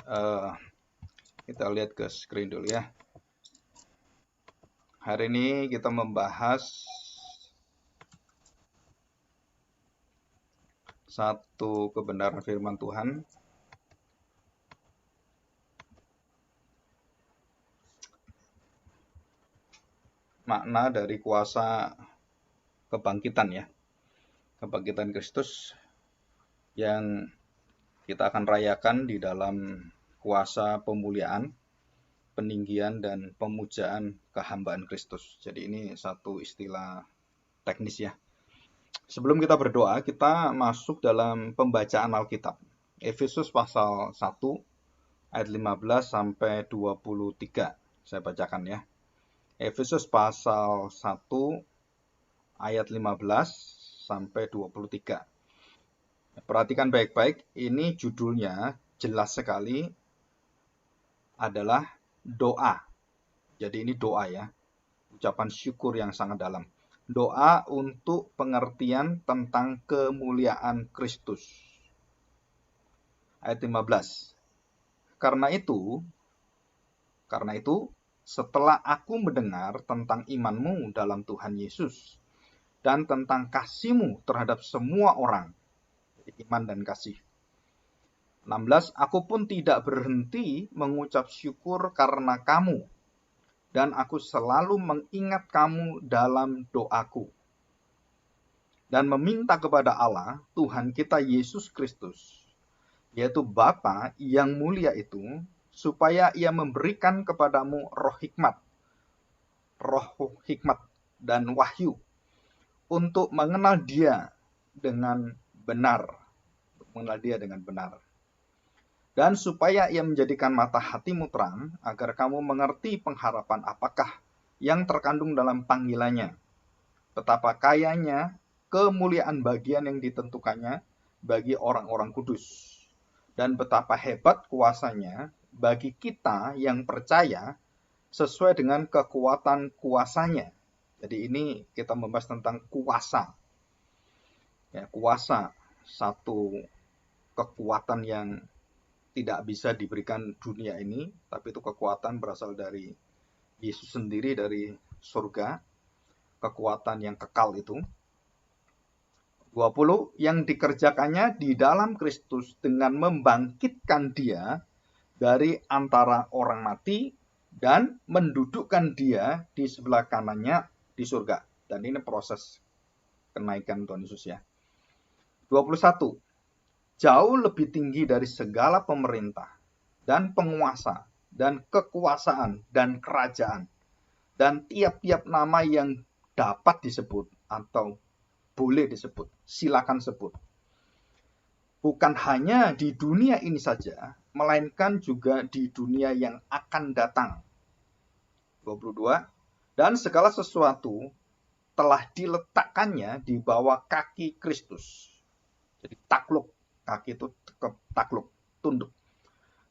Eh, kita lihat ke screen dulu ya. Hari ini kita membahas satu kebenaran firman Tuhan. Makna dari kuasa kebangkitan ya. Kebangkitan Kristus yang kita akan rayakan di dalam kuasa pemuliaan, peninggian, dan pemujaan kehambaan Kristus. Jadi ini satu istilah teknis ya. Sebelum kita berdoa, kita masuk dalam pembacaan Alkitab. Efesus pasal 1 ayat 15 sampai 23. Saya bacakan ya. Efesus pasal 1 ayat 15 sampai 23. Perhatikan baik-baik, ini judulnya jelas sekali adalah doa. Jadi ini doa ya, ucapan syukur yang sangat dalam. Doa untuk pengertian tentang kemuliaan Kristus. Ayat 15. Karena itu, setelah aku mendengar tentang imanmu dalam Tuhan Yesus dan tentang kasihmu terhadap semua orang, iman dan kasih. 16. Aku pun tidak berhenti mengucap syukur karena kamu, dan aku selalu mengingat kamu dalam doaku, dan meminta kepada Allah, Tuhan kita Yesus Kristus, yaitu Bapa yang mulia itu, supaya ia memberikan kepadamu roh hikmat dan wahyu, untuk mengenal dia dengan benar. Dan supaya ia menjadikan mata hatimu terang, agar kamu mengerti pengharapan apakah yang terkandung dalam panggilannya, betapa kayanya kemuliaan bagian yang ditentukannya bagi orang-orang kudus, dan betapa hebat kuasanya bagi kita yang percaya sesuai dengan kekuatan kuasanya. Jadi ini kita membahas tentang kuasa. Ya, kuasa, satu kekuatan yang tidak bisa diberikan dunia ini, tapi itu kekuatan berasal dari Yesus sendiri, dari surga, kekuatan yang kekal itu. 20, yang dikerjakannya di dalam Kristus dengan membangkitkan dia dari antara orang mati dan mendudukkan dia di sebelah kanannya di surga. Dan ini proses kenaikan Tuhan Yesus ya. 21, jauh lebih tinggi dari segala pemerintah dan penguasa dan kekuasaan dan kerajaan dan tiap-tiap nama yang dapat disebut atau boleh disebut, silakan sebut. Bukan hanya di dunia ini saja, melainkan juga di dunia yang akan datang. 22, dan segala sesuatu telah diletakkannya di bawah kaki Kristus. Jadi takluk, kaki itu takluk, tunduk.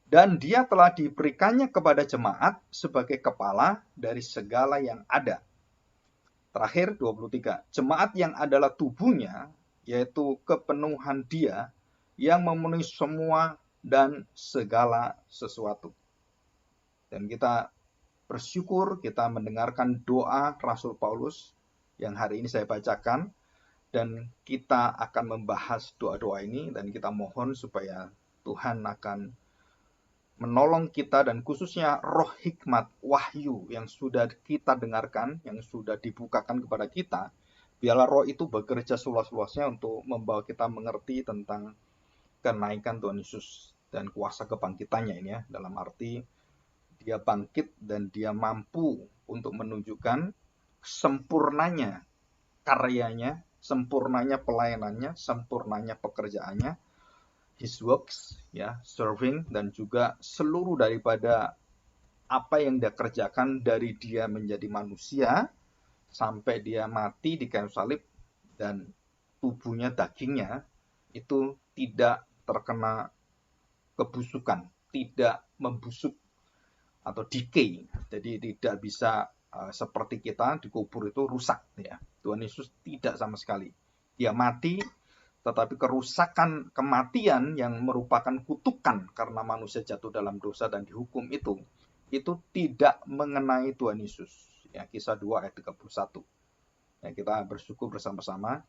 Dan dia telah diberikannya kepada jemaat sebagai kepala dari segala yang ada. Terakhir 23, jemaat yang adalah tubuhnya, yaitu kepenuhan dia yang memenuhi semua dan segala sesuatu. Dan kita bersyukur kita mendengarkan doa Rasul Paulus yang hari ini saya bacakan, dan kita akan membahas doa-doa ini, dan kita mohon supaya Tuhan akan menolong kita, dan khususnya roh hikmat, wahyu yang sudah kita dengarkan, yang sudah dibukakan kepada kita, biarlah roh itu bekerja seluas-luasnya untuk membawa kita mengerti tentang kenaikan Tuhan Yesus dan kuasa kebangkitannya ini ya, dalam arti dia bangkit dan dia mampu untuk menunjukkan sempurnanya karyanya, sempurnanya pelayanannya, sempurnanya pekerjaannya, his works ya, serving, dan juga seluruh daripada apa yang dia kerjakan dari dia menjadi manusia sampai dia mati di kayu salib dan tubuhnya, dagingnya itu tidak terkena kebusukan, tidak membusuk atau decay, jadi tidak bisa seperti kita dikubur itu rusak ya. Tuhan Yesus tidak sama sekali. Dia mati Tetapi kerusakan, kematian yang merupakan kutukan karena manusia jatuh dalam dosa dan dihukum itu tidak mengenai Tuhan Yesus. Ya, Kisah 2 ayat 31. Ya, kita bersyukur bersama-sama,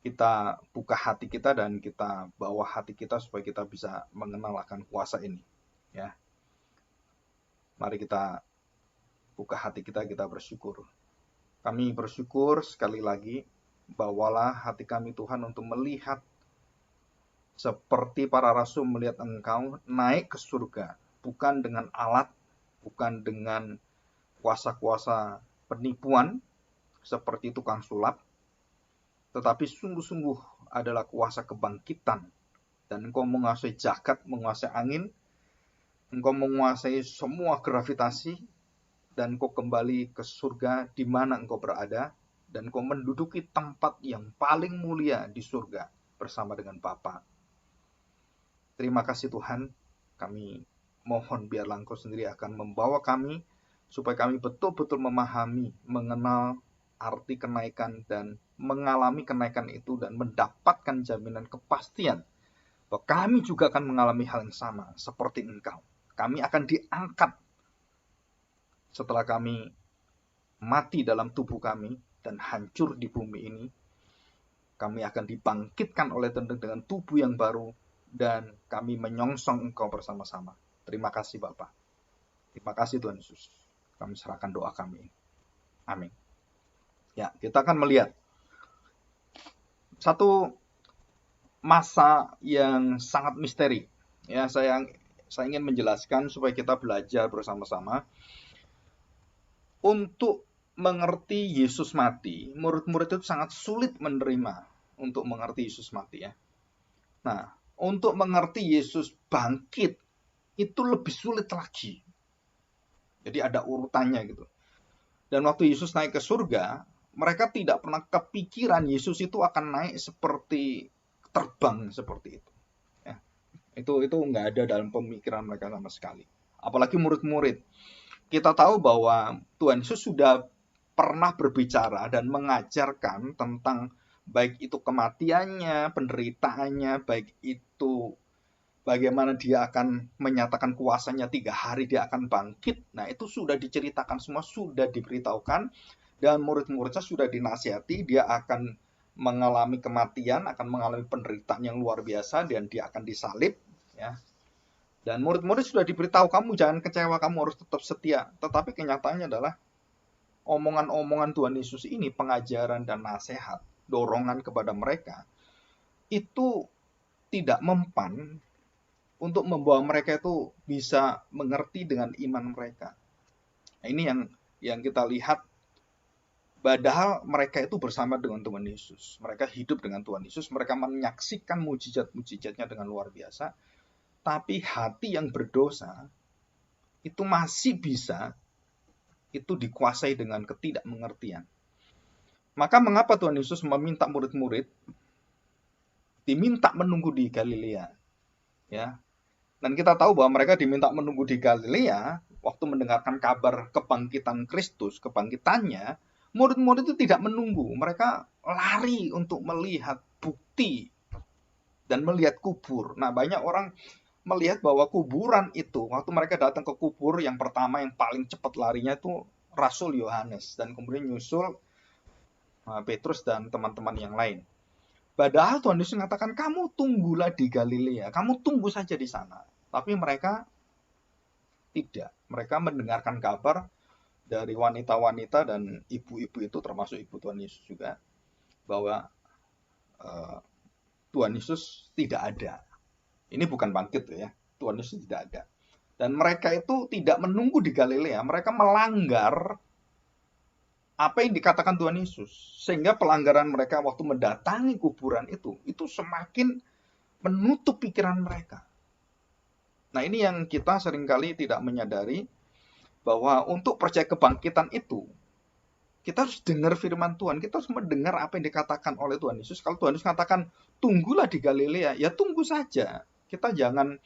kita buka hati kita dan kita bawa hati kita supaya kita bisa mengenal akan kuasa ini. Ya, mari kita buka hati kita bersyukur. Kami bersyukur sekali lagi, bawalah hati kami Tuhan untuk melihat seperti para rasul melihat Engkau naik ke surga, bukan dengan alat, bukan dengan kuasa-kuasa penipuan seperti tukang sulap, tetapi sungguh-sungguh adalah kuasa kebangkitan. Dan Engkau menguasai jagat, menguasai angin, Engkau menguasai semua gravitasi, dan Engkau kembali ke surga di mana Engkau berada, dan Engkau menduduki tempat yang paling mulia di surga bersama dengan Bapa. Terima kasih Tuhan, kami mohon biarlah Engkau sendiri akan membawa kami, supaya kami betul-betul memahami, mengenal arti kenaikan dan mengalami kenaikan itu dan mendapatkan jaminan kepastian bahwa kami juga akan mengalami hal yang sama seperti Engkau. Kami akan diangkat setelah kami mati dalam tubuh kami dan hancur di bumi ini. Kami akan dibangkitkan oleh Tuhan dengan tubuh yang baru dan kami menyongsong Engkau bersama-sama. Terima kasih Bapa. Terima kasih Tuhan Yesus. Kami serahkan doa kami. Amin. Ya, kita akan melihat satu masa yang sangat misteri. Ya, saya ingin menjelaskan supaya kita belajar bersama-sama. Untuk mengerti Yesus mati, murid-murid itu sangat sulit menerima untuk mengerti Yesus mati ya. Nah, untuk mengerti Yesus bangkit itu lebih sulit lagi. Jadi ada urutannya gitu. Dan waktu Yesus naik ke surga, mereka tidak pernah kepikiran Yesus itu akan naik seperti terbang seperti itu. Ya, itu nggak ada dalam pemikiran mereka sama sekali. Apalagi murid-murid. Kita tahu bahwa Tuhan Yesus sudah pernah berbicara dan mengajarkan tentang baik itu kematiannya, penderitaannya, baik itu bagaimana dia akan menyatakan kuasanya 3 hari dia akan bangkit. Nah, itu sudah diceritakan semua, sudah diberitahukan, dan murid-muridnya sudah dinasihati, dia akan mengalami kematian, akan mengalami penderitaan yang luar biasa, dan dia akan disalib. Ya. Dan murid-murid sudah diberitahu, kamu jangan kecewa, kamu harus tetap setia. Tetapi kenyataannya adalah omongan-omongan Tuhan Yesus ini, pengajaran dan nasihat, dorongan kepada mereka, itu tidak mempan untuk membawa mereka itu bisa mengerti dengan iman mereka. Nah, ini yang kita lihat, padahal mereka itu bersama dengan Tuhan Yesus. Mereka hidup dengan Tuhan Yesus, mereka menyaksikan mujizat-mujizatnya dengan luar biasa, tapi hati yang berdosa itu masih bisa itu dikuasai dengan ketidakmengertian. Maka mengapa Tuhan Yesus meminta murid-murid diminta menunggu di Galilea? Ya. Dan kita tahu bahwa mereka diminta menunggu di Galilea waktu mendengarkan kabar kebangkitan Kristus, kebangkitannya, murid-murid itu tidak menunggu. Mereka lari untuk melihat bukti dan melihat kubur. Nah, banyak orang melihat bahwa kuburan itu, waktu mereka datang ke kubur, yang pertama yang paling cepat larinya itu Rasul Yohanes, dan kemudian nyusul Petrus dan teman-teman yang lain. Padahal Tuhan Yesus mengatakan, kamu tunggulah di Galilea, kamu tunggu saja di sana. Tapi mereka tidak. Mereka mendengarkan kabar dari wanita-wanita dan ibu-ibu itu, termasuk ibu Tuhan Yesus juga, bahwa Tuhan Yesus tidak ada. Ini bukan bangkit ya, Tuhan Yesus tidak ada. Dan mereka itu tidak menunggu di Galilea, mereka melanggar apa yang dikatakan Tuhan Yesus. Sehingga pelanggaran mereka waktu mendatangi kuburan itu semakin menutup pikiran mereka. Nah, ini yang kita seringkali tidak menyadari, bahwa untuk percaya kebangkitan itu, kita harus dengar firman Tuhan, kita harus mendengar apa yang dikatakan oleh Tuhan Yesus. Kalau Tuhan Yesus katakan, tunggulah di Galilea, ya tunggu saja. Kita jangan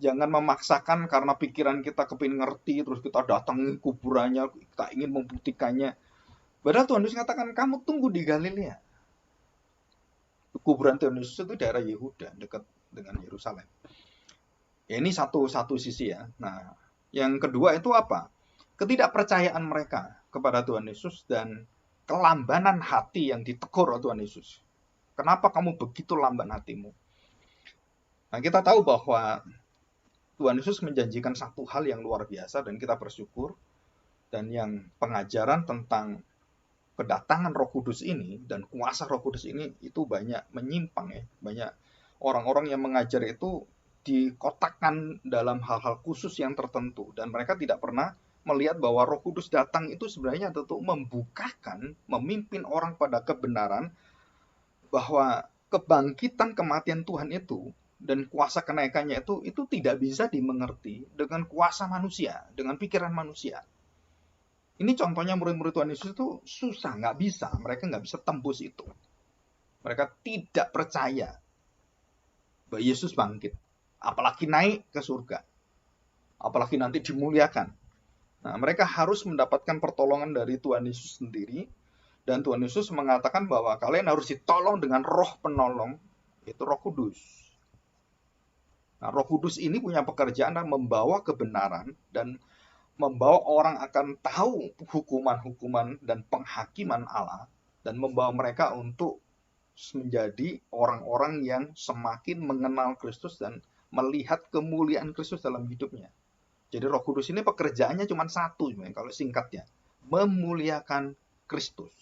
memaksakan karena pikiran kita kepingin ngerti, terus kita datangi kuburannya, kita ingin membuktikannya. Padahal Tuhan Yesus katakan, kamu tunggu di Galilea. kuburan Tuhan Yesus itu daerah Yehuda, dekat dengan Yerusalem. Ya, ini satu sisi ya. Nah, yang kedua itu apa? Ketidakpercayaan mereka kepada Tuhan Yesus dan kelambanan hati yang ditegur oleh Tuhan Yesus. Kenapa kamu begitu lamban hatimu? Nah, kita tahu bahwa Tuhan Yesus menjanjikan satu hal yang luar biasa dan kita bersyukur. Dan yang pengajaran tentang kedatangan Roh Kudus ini dan kuasa Roh Kudus ini itu banyak menyimpang ya. Banyak orang-orang yang mengajar itu dikotakkan dalam hal-hal khusus yang tertentu dan mereka tidak pernah melihat bahwa Roh Kudus datang itu sebenarnya untuk membukakan, memimpin orang pada kebenaran bahwa kebangkitan kematian Tuhan itu dan kuasa kenaikannya itu tidak bisa dimengerti dengan kuasa manusia, dengan pikiran manusia. Ini contohnya murid-murid Tuhan Yesus itu susah, nggak bisa. Mereka nggak bisa tembus itu. Mereka tidak percaya bahwa Yesus bangkit. Apalagi naik ke surga. Apalagi nanti dimuliakan. Nah, mereka harus mendapatkan pertolongan dari Tuhan Yesus sendiri. Dan Tuhan Yesus mengatakan bahwa kalian harus ditolong dengan roh penolong, yaitu Roh Kudus. Nah, Roh Kudus ini punya pekerjaan membawa kebenaran dan membawa orang akan tahu hukuman-hukuman dan penghakiman Allah dan membawa mereka untuk menjadi orang-orang yang semakin mengenal Kristus dan melihat kemuliaan Kristus dalam hidupnya. Jadi Roh Kudus ini pekerjaannya cuma satu kalau singkatnya, memuliakan Kristus.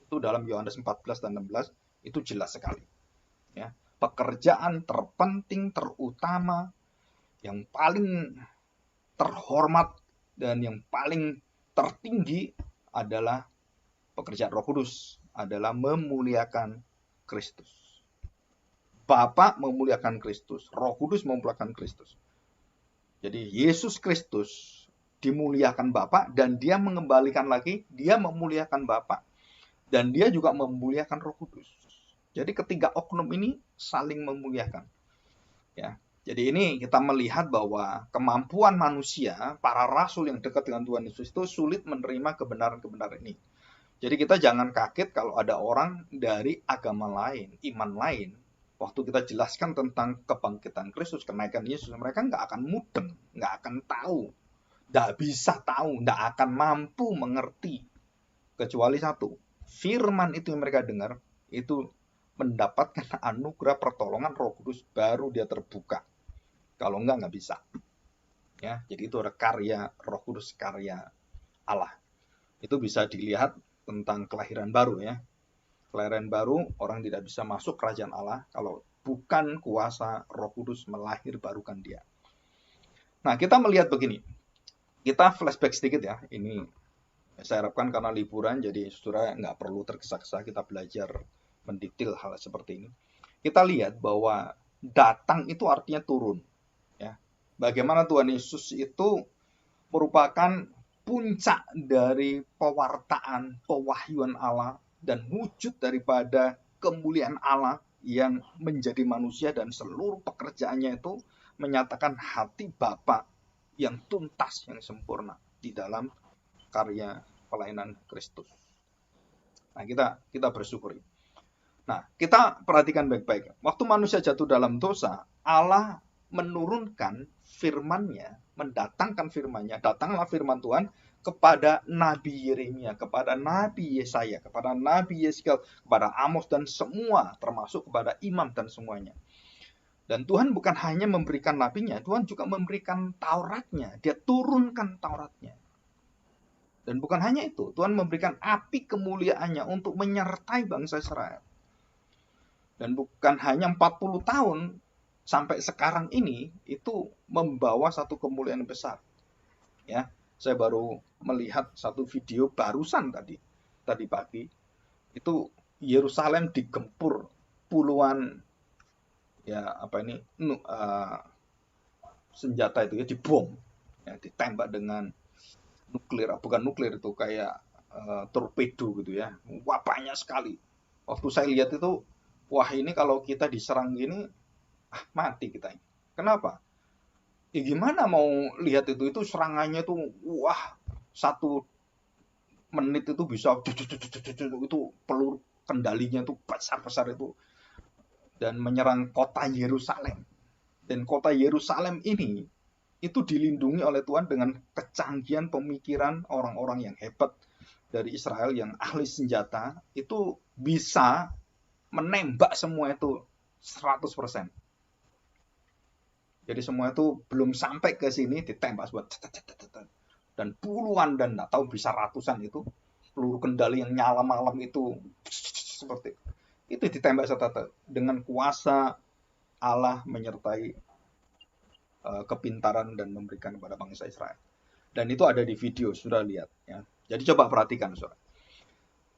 Itu dalam Yohanes 14 dan 16 itu jelas sekali. Ya, pekerjaan terpenting, terutama, yang paling terhormat dan yang paling tertinggi adalah pekerjaan Roh Kudus, adalah memuliakan Kristus. Bapa memuliakan Kristus, Roh Kudus memuliakan Kristus. Jadi Yesus Kristus dimuliakan Bapa dan dia mengembalikan lagi, dia memuliakan Bapa dan dia juga memuliakan Roh Kudus. Jadi ketiga oknum ini saling memuliakan. Ya. Jadi ini kita melihat bahwa kemampuan manusia, para rasul yang dekat dengan Tuhan Yesus itu sulit menerima kebenaran-kebenaran ini. Jadi kita jangan kaget kalau ada orang dari agama lain, iman lain. Waktu kita jelaskan tentang kebangkitan Kristus, kenaikan Yesus, mereka nggak akan mudeng, nggak akan tahu, nggak bisa tahu, nggak akan mampu mengerti. Kecuali satu, firman itu yang mereka dengar, itu mendapatkan anugerah pertolongan Roh Kudus, baru dia terbuka. Kalau enggak bisa. Ya, jadi itu ada karya Roh Kudus, karya Allah. Itu bisa dilihat tentang kelahiran baru ya. Kelahiran baru, orang tidak bisa masuk kerajaan Allah kalau bukan kuasa Roh Kudus melahir barukan dia. Nah, kita melihat begini. Kita flashback sedikit ya. Ini saya harapkan karena liburan, jadi saudara nggak perlu tergesa-gesa kita belajar mendetail hal seperti ini. Kita lihat bahwa datang itu artinya turun. Bagaimana Tuhan Yesus itu merupakan puncak dari pewartaan, pewahyuan Allah dan wujud daripada kemuliaan Allah yang menjadi manusia dan seluruh pekerjaannya itu menyatakan hati Bapa yang tuntas, yang sempurna di dalam karya pelayanan Kristus. Nah, kita bersyukuri. Nah, kita perhatikan baik-baik. Waktu manusia jatuh dalam dosa, Allah menurunkan firman-Nya, mendatangkan firman-Nya, datanglah firman Tuhan kepada Nabi Yeremia, kepada Nabi Yesaya, kepada Nabi Yeskiel, kepada Amos dan semua, termasuk kepada imam dan semuanya. Dan Tuhan bukan hanya memberikan nabinya, Tuhan juga memberikan Tauratnya, dia turunkan Tauratnya. Dan bukan hanya itu, Tuhan memberikan api kemuliaannya untuk menyertai bangsa Israel. Dan bukan hanya 40 tahun, sampai sekarang ini itu membawa satu kemuliaan besar. Ya, saya baru melihat satu video barusan tadi pagi. Itu Yerusalem digempur puluhan senjata itu ya, dibom, ya, ditembak dengan nuklir, bukan nuklir itu kayak torpedo gitu ya. Wah, banyak sekali. Waktu saya lihat itu, wah ini kalau kita diserang gini mati kita. Kenapa? Ya gimana mau lihat itu serangannya tuh, wah 1 menit itu bisa itu peluru kendalinya tuh besar-besar itu dan menyerang kota Yerusalem. Dan kota Yerusalem ini itu dilindungi oleh Tuhan dengan kecanggihan pemikiran orang-orang yang hebat dari Israel yang ahli senjata, itu bisa menembak semua itu 100%. Jadi semua itu belum sampai ke sini ditembak buat dan puluhan dan nggak tahu bisa ratusan itu peluru kendali yang nyala malam itu seperti itu ditembak dengan kuasa Allah menyertai kepintaran dan memberikan kepada bangsa Israel. Dan itu ada di video, sudah lihat ya. Jadi coba perhatikan, Saudara.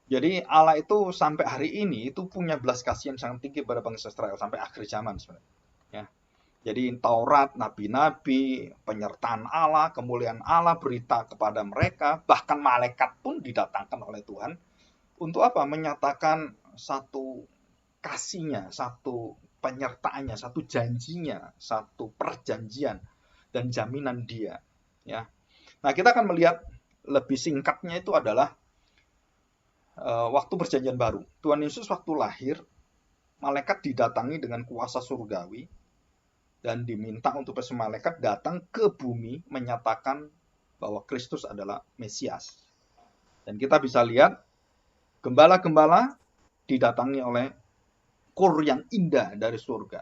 Jadi Allah itu sampai hari ini itu punya belas kasihan sangat tinggi pada bangsa Israel sampai akhir zaman sebenarnya. Ya. Jadi Taurat, nabi-nabi, penyertaan Allah, kemuliaan Allah berita kepada mereka, bahkan malaikat pun didatangkan oleh Tuhan untuk apa? Menyatakan satu kasihnya, satu penyertaannya, satu janjinya, satu perjanjian dan jaminan dia. Ya. Nah, kita akan melihat lebih singkatnya itu adalah waktu perjanjian baru. Tuhan Yesus waktu lahir, malaikat didatangi dengan kuasa surgawi dan diminta untuk malaikat datang ke bumi menyatakan bahwa Kristus adalah Mesias. Dan kita bisa lihat gembala-gembala didatangi oleh kur yang indah dari surga.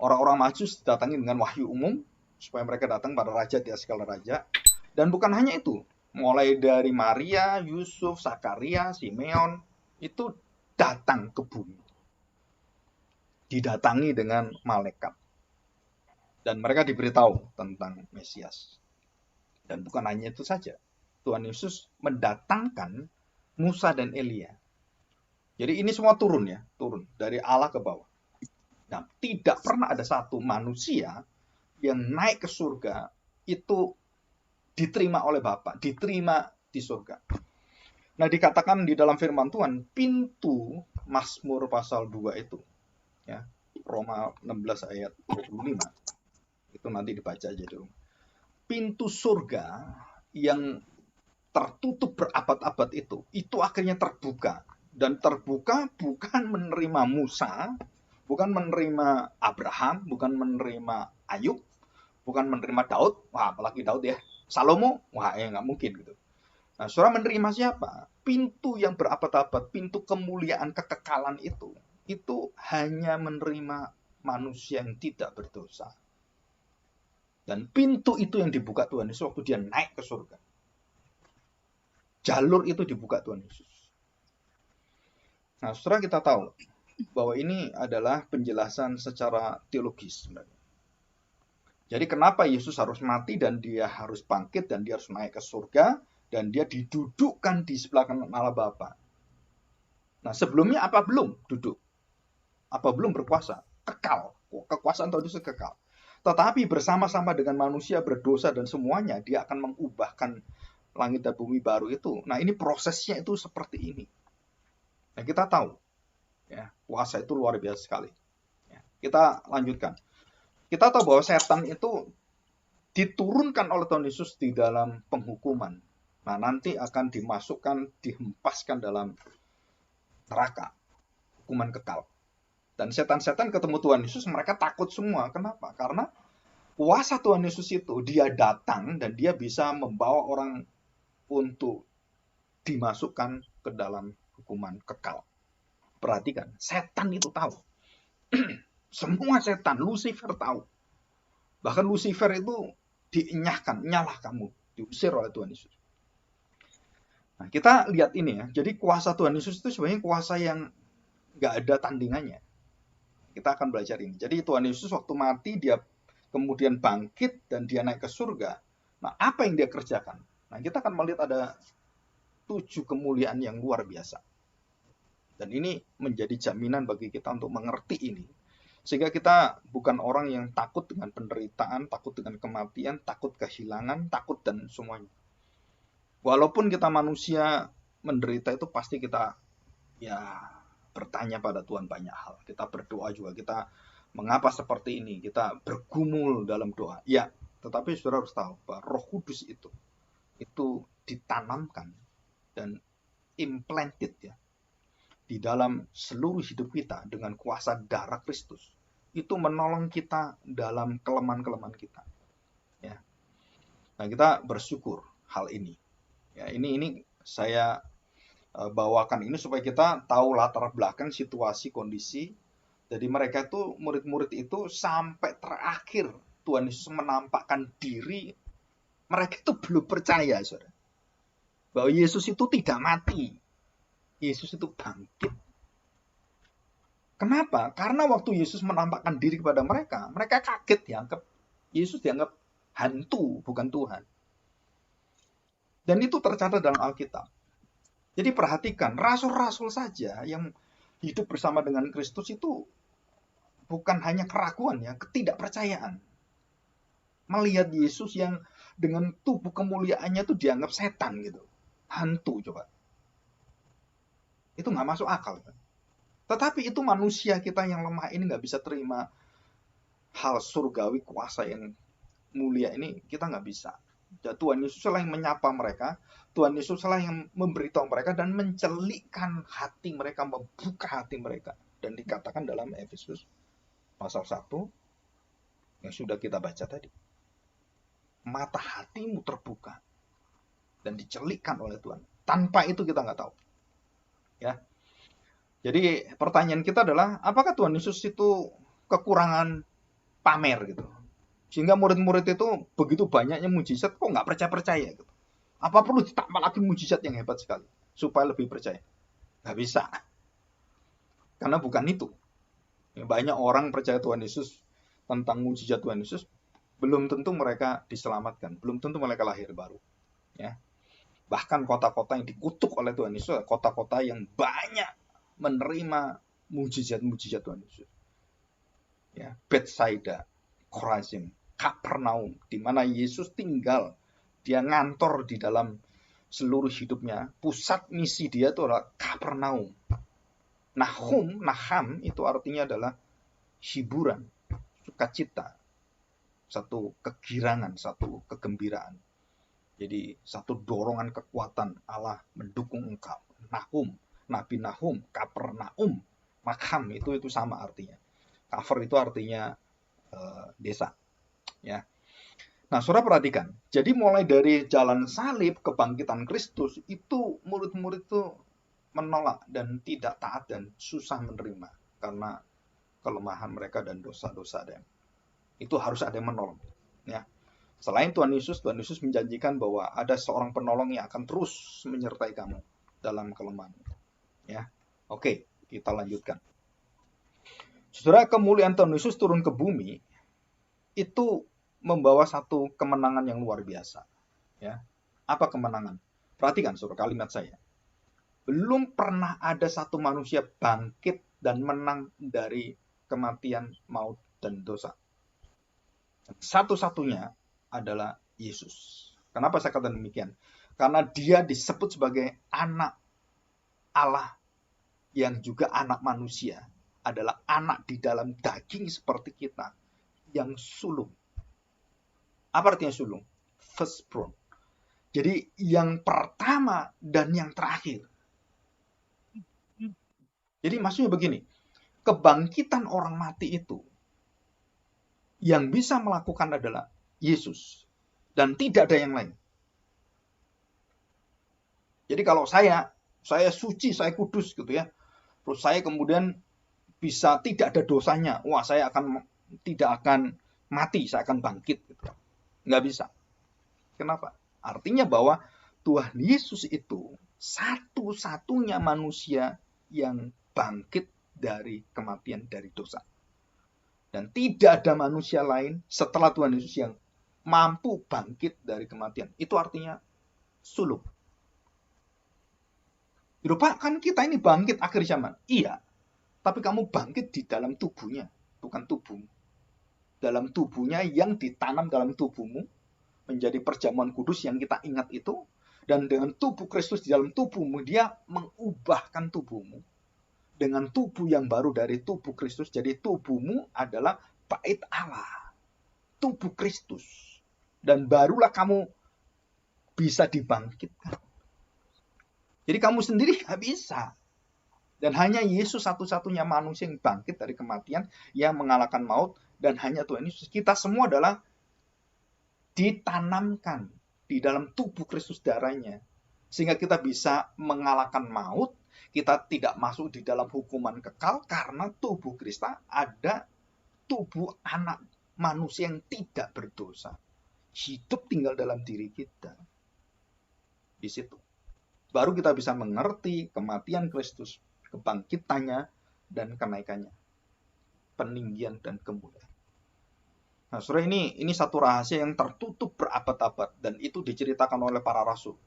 Orang-orang Majus didatangi dengan wahyu umum supaya mereka datang pada raja di atas segala raja. Dan bukan hanya itu, mulai dari Maria, Yusuf, Zakaria, Simeon itu datang ke bumi. Didatangi dengan malaikat. Dan mereka diberitahu tentang Mesias. Dan bukan hanya itu saja. Tuhan Yesus mendatangkan Musa dan Elia. Jadi ini semua turun ya, turun dari Allah ke bawah. Nah, tidak pernah ada satu manusia yang naik ke surga itu diterima oleh Bapa, diterima di surga. Nah, dikatakan di dalam firman Tuhan, pintu Mazmur pasal 2 itu, ya, Roma 16 ayat 25, itu nanti dibaca aja dulu. Pintu surga yang tertutup berabad-abad itu akhirnya terbuka. Dan terbuka bukan menerima Musa, bukan menerima Abraham, bukan menerima Ayub, bukan menerima Daud, wah apalagi Daud ya, Salomo, wah ya nggak mungkin gitu. Nah, saudara menerima siapa? Pintu yang berabad-abad, pintu kemuliaan kekekalan itu hanya menerima manusia yang tidak berdosa. Dan pintu itu yang dibuka Tuhan Yesus waktu dia naik ke surga. Jalur itu dibuka Tuhan Yesus. Nah, saudara kita tahu bahwa ini adalah penjelasan secara teologis sebenarnya. Jadi kenapa Yesus harus mati dan dia harus bangkit dan dia harus naik ke surga dan dia didudukkan di sebelah kanan Allah Bapa. Nah, sebelumnya apa belum duduk? Apa belum berkuasa? Kekal. Kekuasaan Tuhan Yesus kekal. Tetapi bersama-sama dengan manusia berdosa dan semuanya, dia akan mengubahkan langit dan bumi baru itu. Nah, ini prosesnya itu seperti ini. Nah, kita tahu ya, kuasa itu luar biasa sekali. Ya, kita lanjutkan. Kita tahu bahwa setan itu diturunkan oleh Tuhan Yesus di dalam penghukuman. Nah, nanti akan dimasukkan, dihempaskan dalam neraka, hukuman kekal. Dan setan-setan ketemu Tuhan Yesus, mereka takut semua. Kenapa? Karena kuasa Tuhan Yesus itu, dia datang dan dia bisa membawa orang untuk dimasukkan ke dalam hukuman kekal. Perhatikan, setan itu tahu. Semua setan, Lucifer tahu. Bahkan Lucifer itu dienyahkan, nyalah kamu, diusir oleh Tuhan Yesus. Nah, kita lihat ini ya. Jadi kuasa Tuhan Yesus itu sebenarnya kuasa yang nggak ada tandingannya. Kita akan belajar ini. Jadi Tuhan Yesus waktu mati, dia kemudian bangkit dan dia naik ke surga. Nah, apa yang dia kerjakan? Nah, kita akan melihat ada 7 kemuliaan yang luar biasa. Dan ini menjadi jaminan bagi kita untuk mengerti ini. Sehingga kita bukan orang yang takut dengan penderitaan, takut dengan kematian, takut kehilangan, takut dan semuanya. Walaupun kita manusia menderita itu pasti kita ya bertanya pada Tuhan banyak hal. Kita berdoa juga, kita mengapa seperti ini, kita bergumul dalam doa. Ya, tetapi saudara harus tahu bahwa Roh Kudus itu ditanamkan dan implanted ya. di dalam seluruh hidup kita dengan kuasa darah Kristus, itu menolong kita dalam kelemahan-kelemahan kita. Ya. Nah, kita bersyukur hal ini. Ya, ini saya bawakan ini supaya kita tahu latar belakang situasi kondisi. Jadi mereka itu murid-murid itu sampai terakhir Tuhan Yesus menampakkan diri, mereka itu belum percaya, saudara, bahwa Yesus itu tidak mati, Yesus itu bangkit. Kenapa? Karena waktu Yesus menampakkan diri kepada mereka, mereka kaget, Yesus dianggap hantu, bukan Tuhan. Dan itu tercatat dalam Alkitab. Jadi perhatikan, rasul-rasul saja yang hidup bersama dengan Kristus itu bukan hanya keraguan, ya, ketidakpercayaan. Melihat Yesus yang dengan tubuh kemuliaannya itu dianggap setan gitu, hantu, coba. Itu nggak masuk akal, kan? Tetapi itu manusia kita yang lemah ini nggak bisa terima hal surgawi kuasa yang mulia ini, kita nggak bisa. Tuhan Yesus lah yang menyapa mereka, Tuhan Yesus lah yang memberitahu mereka dan mencelikkan hati mereka, membuka hati mereka. Dan dikatakan dalam Efesus pasal 1 yang sudah kita baca tadi, mata hatimu terbuka dan dicelikkan oleh Tuhan. Tanpa itu kita nggak tahu. Ya. Jadi pertanyaan kita adalah, apakah Tuhan Yesus itu kekurangan pamer gitu? Sehingga murid-murid itu begitu banyaknya mujizat, kok nggak percaya-percaya gitu. Apa perlu ditambah lagi mujizat yang hebat sekali supaya lebih percaya? Nggak bisa. Karena bukan itu. Banyak orang percaya Tuhan Yesus, tentang mujizat Tuhan Yesus, belum tentu mereka diselamatkan, belum tentu mereka lahir baru. Ya. Bahkan kota-kota yang dikutuk oleh Tuhan Yesus, kota-kota yang banyak menerima mujizat-mujizat Tuhan Yesus. Ya, Bethsaida, Khorazim, Kapernaum, di mana Yesus tinggal, dia ngantor di dalam seluruh hidupnya. Pusat misi dia itu adalah Kapernaum. Naham itu artinya adalah hiburan, sukacita, satu kegirangan, satu kegembiraan. Jadi satu dorongan kekuatan Allah mendukung engkau. Nabi Nahum, Kapernaum, Makham itu sama artinya. Kafir itu artinya desa. Ya. Nah, saudara perhatikan. Jadi mulai dari jalan salib, kebangkitan Kristus, itu murid-murid itu menolak dan tidak taat dan susah menerima karena kelemahan mereka dan dosa-dosa ada. Itu harus ada yang menolong. Ya. Selain Tuhan Yesus menjanjikan bahwa ada seorang penolong yang akan terus menyertai kamu dalam kelemahan. Ya. Oke, kita lanjutkan. Saudara, kemuliaan Tuhan Yesus turun ke bumi itu membawa satu kemenangan yang luar biasa. Ya. Apa kemenangan? Perhatikan saudara kalimat saya. Belum pernah ada satu manusia bangkit dan menang dari kematian, maut, dan dosa. Satu-satunya adalah Yesus. Kenapa saya katakan demikian? Karena dia disebut sebagai anak Allah yang juga anak manusia. Adalah anak di dalam daging seperti kita yang sulung. Apa artinya sulung? Firstborn. Jadi yang pertama dan yang terakhir. Jadi maksudnya begini, kebangkitan orang mati itu yang bisa melakukan adalah Yesus dan tidak ada yang lain. Jadi kalau saya suci, saya kudus gitu ya, terus saya kemudian bisa tidak ada dosanya, wah saya tidak akan mati, saya akan bangkit gitu. Nggak bisa. Kenapa? Artinya bahwa Tuhan Yesus itu satu-satunya manusia yang bangkit dari kematian, dari dosa. Dan tidak ada manusia lain setelah Tuhan Yesus yang mampu bangkit dari kematian. Itu artinya sulung. Pak, kan kita ini bangkit akhir zaman. Iya, tapi kamu bangkit di dalam tubuhnya, bukan tubuhmu. Dalam tubuhnya yang ditanam dalam tubuhmu, menjadi perjamuan kudus yang kita ingat itu, dan dengan tubuh Kristus di dalam tubuhmu, dia mengubahkan tubuhmu dengan tubuh yang baru dari tubuh Kristus. Jadi tubuhmu adalah bait Allah, tubuh Kristus, dan barulah kamu bisa dibangkitkan. Jadi kamu sendiri gak bisa. Dan hanya Yesus satu-satunya manusia yang bangkit dari kematian, yang mengalahkan maut, dan hanya Tuhan Yesus. Kita semua adalah ditanamkan di dalam tubuh Kristus darahnya. Sehingga kita bisa mengalahkan maut, kita tidak masuk di dalam hukuman kekal, karena tubuh Kristus ada tubuh anak manusia yang tidak berdosa. Hidup tinggal dalam diri kita. Di situ. Baru kita bisa mengerti kematian Kristus, kebangkitannya, dan kenaikannya. Peninggian dan kemuliaan. Nah, saudara, ini satu rahasia yang tertutup berabad-abad, dan itu diceritakan oleh para rasul.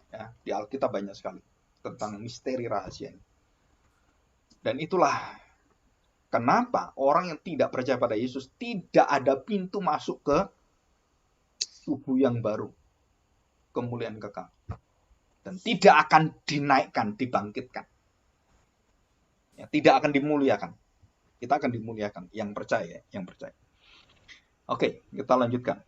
Ya, di Alkitab banyak sekali tentang misteri rahasia ini. Dan itulah kenapa orang yang tidak percaya pada Yesus tidak ada pintu masuk ke tubuh yang baru, kemuliaan kekal. Dan tidak akan dinaikkan, dibangkitkan. Ya, tidak akan dimuliakan. Kita akan dimuliakan, yang percaya. Oke, kita lanjutkan.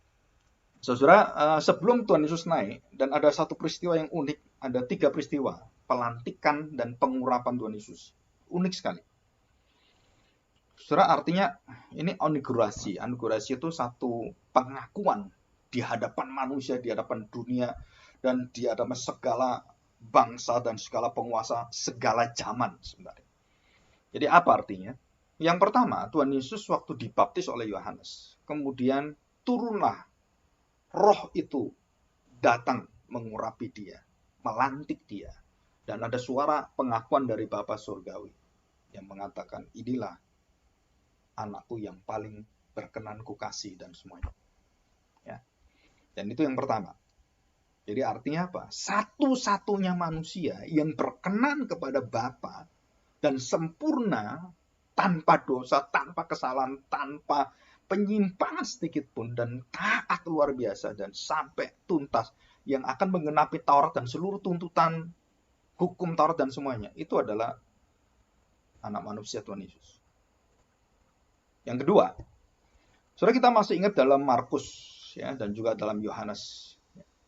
Saudara, sebelum Tuhan Yesus naik, dan ada satu peristiwa yang unik, ada 3 peristiwa, pelantikan dan pengurapan Tuhan Yesus. Unik sekali. Saudara, artinya ini anugerasi. Anugerasi itu satu pengakuan di hadapan manusia, di hadapan dunia, dan di hadapan segala bangsa dan segala penguasa, segala zaman sebenarnya. Jadi apa artinya? Yang pertama, Tuhan Yesus waktu dibaptis oleh Yohanes, kemudian turunlah roh itu datang mengurapi dia, melantik dia. Dan ada suara pengakuan dari Bapa Surgawi yang mengatakan, inilah anakku yang paling berkenan kukasih dan semuanya. Ya. Dan itu yang pertama. Jadi artinya apa? Satu-satunya manusia yang berkenan kepada Bapa dan sempurna, tanpa dosa, tanpa kesalahan, tanpa penyimpangan sedikit pun, dan taat luar biasa dan sampai tuntas, yang akan menggenapi Taurat dan seluruh tuntutan hukum Taurat dan semuanya, itu adalah anak manusia Tuhan Yesus. Yang kedua, saudara, kita masih ingat dalam Markus, ya, dan juga dalam Yohanes.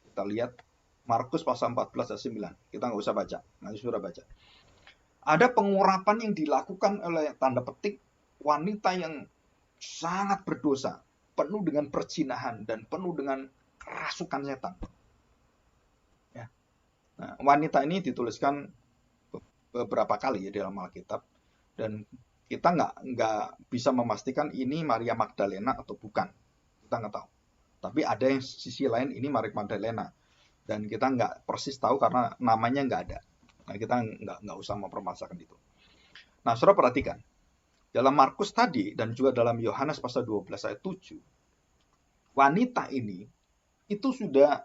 Kita lihat Markus pasal 14 ayat 9. Kita nggak usah baca, nanti saudara baca. Ada pengurapan yang dilakukan oleh tanda petik wanita yang sangat berdosa, penuh dengan perzinahan dan penuh dengan kerasukan setan. Ya. Nah, wanita ini dituliskan beberapa kali ya dalam Alkitab, dan kita nggak bisa memastikan ini Maria Magdalena atau bukan, kita nggak tahu. Tapi ada yang sisi lain ini Maria Magdalena, dan kita nggak persis tahu karena namanya nggak ada. Nah, kita nggak usah mempermasalahkan itu. Nah, saudara perhatikan. Dalam Markus tadi dan juga dalam Yohanes pasal 12 ayat 7, wanita ini itu sudah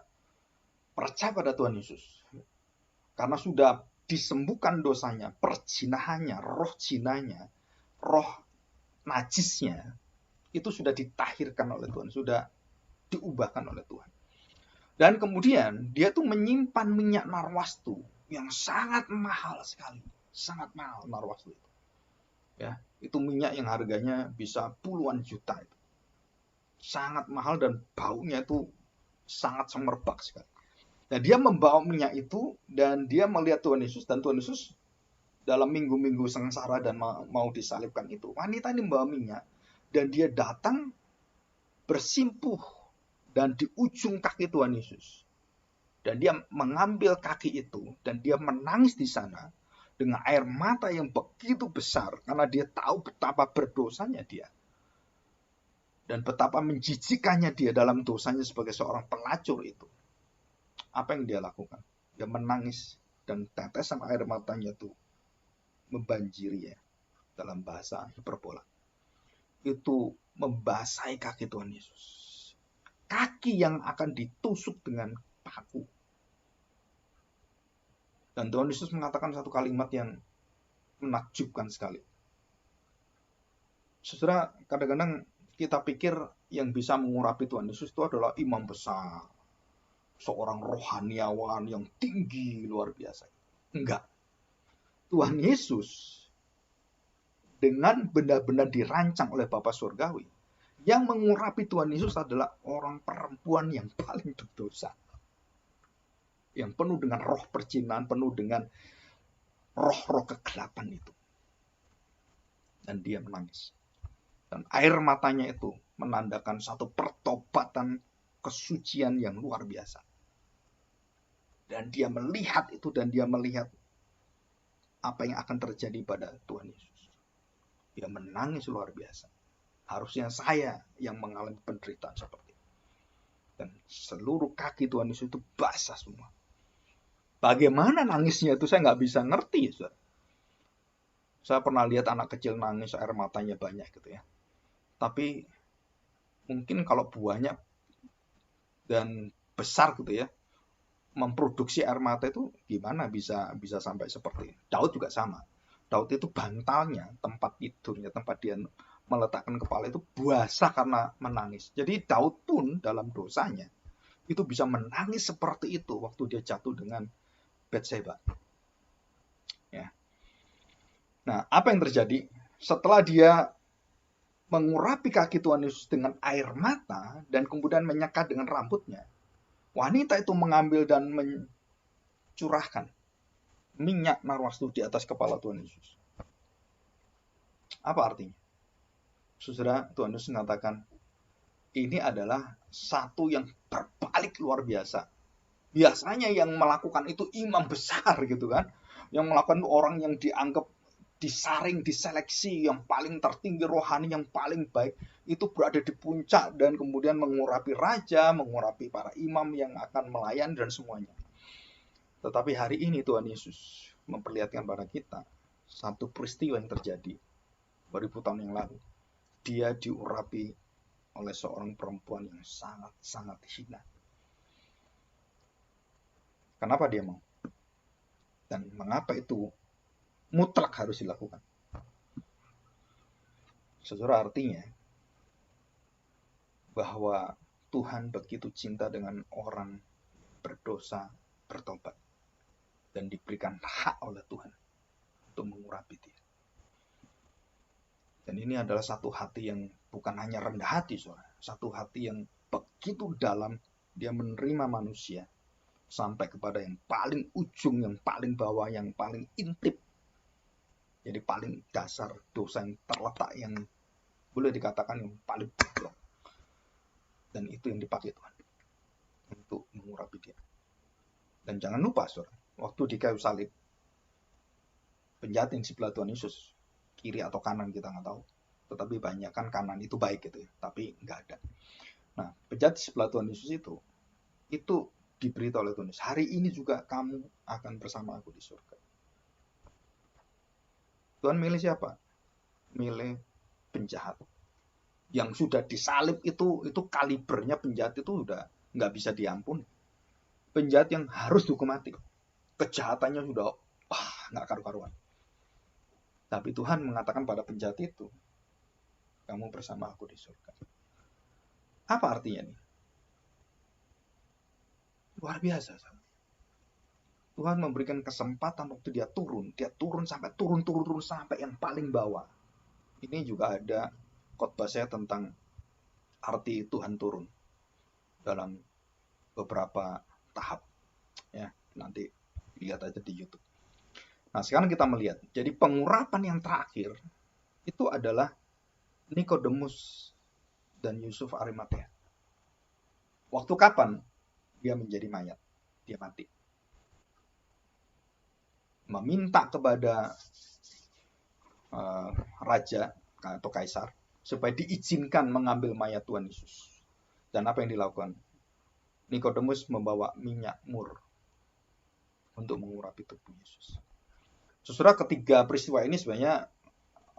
percaya pada Tuhan Yesus. Karena sudah disembuhkan dosanya, perzinahannya, roh zinanya, roh najisnya, itu sudah ditahirkan oleh Tuhan, sudah diubahkan oleh Tuhan. Dan kemudian dia tuh menyimpan minyak narwastu yang sangat mahal sekali. Sangat mahal narwastu itu. Ya, itu minyak yang harganya bisa puluhan juta itu. Sangat mahal dan baunya itu sangat semerbak sekali. Nah, dia membawa minyak itu dan dia melihat Tuhan Yesus, dan Tuhan Yesus dalam minggu-minggu sengsara dan mau disalibkan itu, wanita ini membawa minyak dan dia datang bersimpuh dan di ujung kaki Tuhan Yesus. Dan dia mengambil kaki itu dan dia menangis di sana dengan air mata yang begitu besar, karena dia tahu betapa berdosanya dia. Dan betapa menjijikannya dia dalam dosanya sebagai seorang pelacur itu. Apa yang dia lakukan? Dia menangis dan tetesan air matanya itu membanjiri ya. Dalam bahasa hiperbola. Itu membasahi kaki Tuhan Yesus. Kaki yang akan ditusuk dengan paku. Dan Tuhan Yesus mengatakan satu kalimat yang menakjubkan sekali. Saudara, kadang-kadang kita pikir yang bisa mengurapi Tuhan Yesus itu adalah imam besar, seorang rohaniawan yang tinggi luar biasa. Enggak. Tuhan Yesus dengan benar-benar dirancang oleh Bapa Surgawi, yang mengurapi Tuhan Yesus adalah orang perempuan yang paling berdosa, yang penuh dengan roh perzinahan, penuh dengan roh-roh kegelapan itu. Dan dia menangis. Dan air matanya itu menandakan satu pertobatan kesucian yang luar biasa. Dan dia melihat itu, dan dia melihat apa yang akan terjadi pada Tuhan Yesus. Dia menangis luar biasa. Harusnya saya yang mengalami penderitaan seperti itu. Dan seluruh kaki Tuhan Yesus itu basah semua. Bagaimana nangisnya itu saya nggak bisa ngerti. Saudara. Saya pernah lihat anak kecil nangis, air matanya banyak gitu ya. Tapi mungkin kalau banyak dan besar gitu ya, memproduksi air mata itu gimana bisa sampai seperti ini. Daud juga sama. Daud itu bantalnya, tempat tidurnya, tempat dia meletakkan kepala itu basah karena menangis. Jadi Daud pun dalam dosanya itu bisa menangis seperti itu waktu dia jatuh dengan Batseba. Ya. Nah, apa yang terjadi setelah dia mengurapi kaki Tuhan Yesus dengan air mata dan kemudian menyekat dengan rambutnya? Wanita itu mengambil dan mencurahkan minyak narwastu di atas kepala Tuhan Yesus. Apa artinya? Saudara, Tuhan Yesus mengatakan, ini adalah satu yang berbalik luar biasa. Biasanya yang melakukan itu imam besar gitu kan. Yang melakukan itu orang yang dianggap disaring, diseleksi, yang paling tertinggi rohani, yang paling baik. Itu berada di puncak dan kemudian mengurapi raja, mengurapi para imam yang akan melayani dan semuanya. Tetapi hari ini Tuhan Yesus memperlihatkan pada kita satu peristiwa yang terjadi 2000 tahun yang lalu. Dia diurapi oleh seorang perempuan yang sangat-sangat hina. Kenapa dia mau? Dan mengapa itu mutlak harus dilakukan? Saudara, artinya bahwa Tuhan begitu cinta dengan orang berdosa bertobat dan diberikan hak oleh Tuhan untuk mengurapi dia. Dan ini adalah satu hati yang bukan hanya rendah hati, saudara. Satu hati yang begitu dalam, dia menerima manusia sampai kepada yang paling ujung, yang paling bawah, yang paling intip. Jadi paling dasar dosa yang terletak, yang boleh dikatakan yang paling bodoh. Dan itu yang dipakai Tuhan untuk mengurapi dia. Dan jangan lupa, saudara, waktu di kayu salib, penjahat yang sebelah Tuhan Yesus, kiri atau kanan kita nggak tahu. Tetapi banyak kan kanan itu baik gitu ya, tapi nggak ada. Nah, penjahat sebelah Tuhan Yesus itu diberitahu oleh Tuhan Yesus, hari ini juga kamu akan bersama aku di surga. Tuhan milih siapa? Milih penjahat yang sudah disalib itu kalibernya penjahat itu udah nggak bisa diampuni. Penjahat yang harus dihukum mati. Kejahatannya sudah nggak karu-karuan. Tapi Tuhan mengatakan pada penjahat itu, kamu bersama aku di surga. Apa artinya nih? Luar biasa. Tuhan memberikan kesempatan waktu dia turun sampai yang paling bawah. Ini juga ada khotbah saya tentang arti Tuhan turun dalam beberapa tahap. Ya, nanti lihat aja di YouTube. Nah, sekarang kita melihat. Jadi pengurapan yang terakhir itu adalah Nikodemus dan Yusuf Arimatea. Waktu kapan dia menjadi mayat? Dia mati. Meminta kepada raja atau kaisar supaya diizinkan mengambil mayat Tuhan Yesus. Dan apa yang dilakukan? Nikodemus membawa minyak mur untuk mengurapi tubuh Yesus. Saudara, ketiga peristiwa ini sebenarnya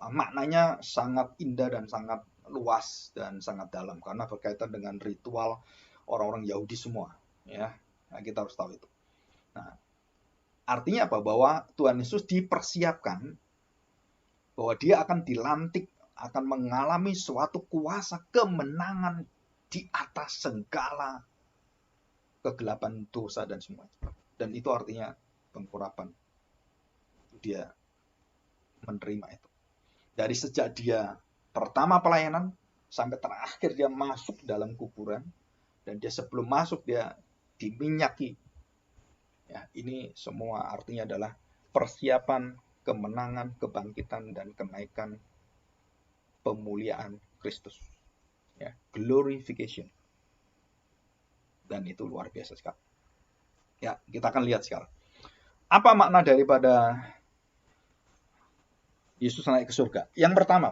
maknanya sangat indah dan sangat luas dan sangat dalam karena berkaitan dengan ritual orang-orang Yahudi semua. Ya, nah, kita harus tahu itu. Nah, artinya apa? Bahwa Tuhan Yesus dipersiapkan bahwa dia akan dilantik, akan mengalami suatu kuasa kemenangan di atas segala kegelapan dosa dan semuanya. Dan itu artinya pengurapan. Dia menerima itu. Dari sejak dia pertama pelayanan sampai terakhir dia masuk dalam kuburan, dan dia sebelum masuk dia diminyaki. Ya, ini semua artinya adalah persiapan kemenangan, kebangkitan, dan kenaikan pemuliaan Kristus. Ya, glorification. Dan itu luar biasa sekali. Ya, kita akan lihat sekarang. Apa makna daripada Yesus naik ke surga? Yang pertama.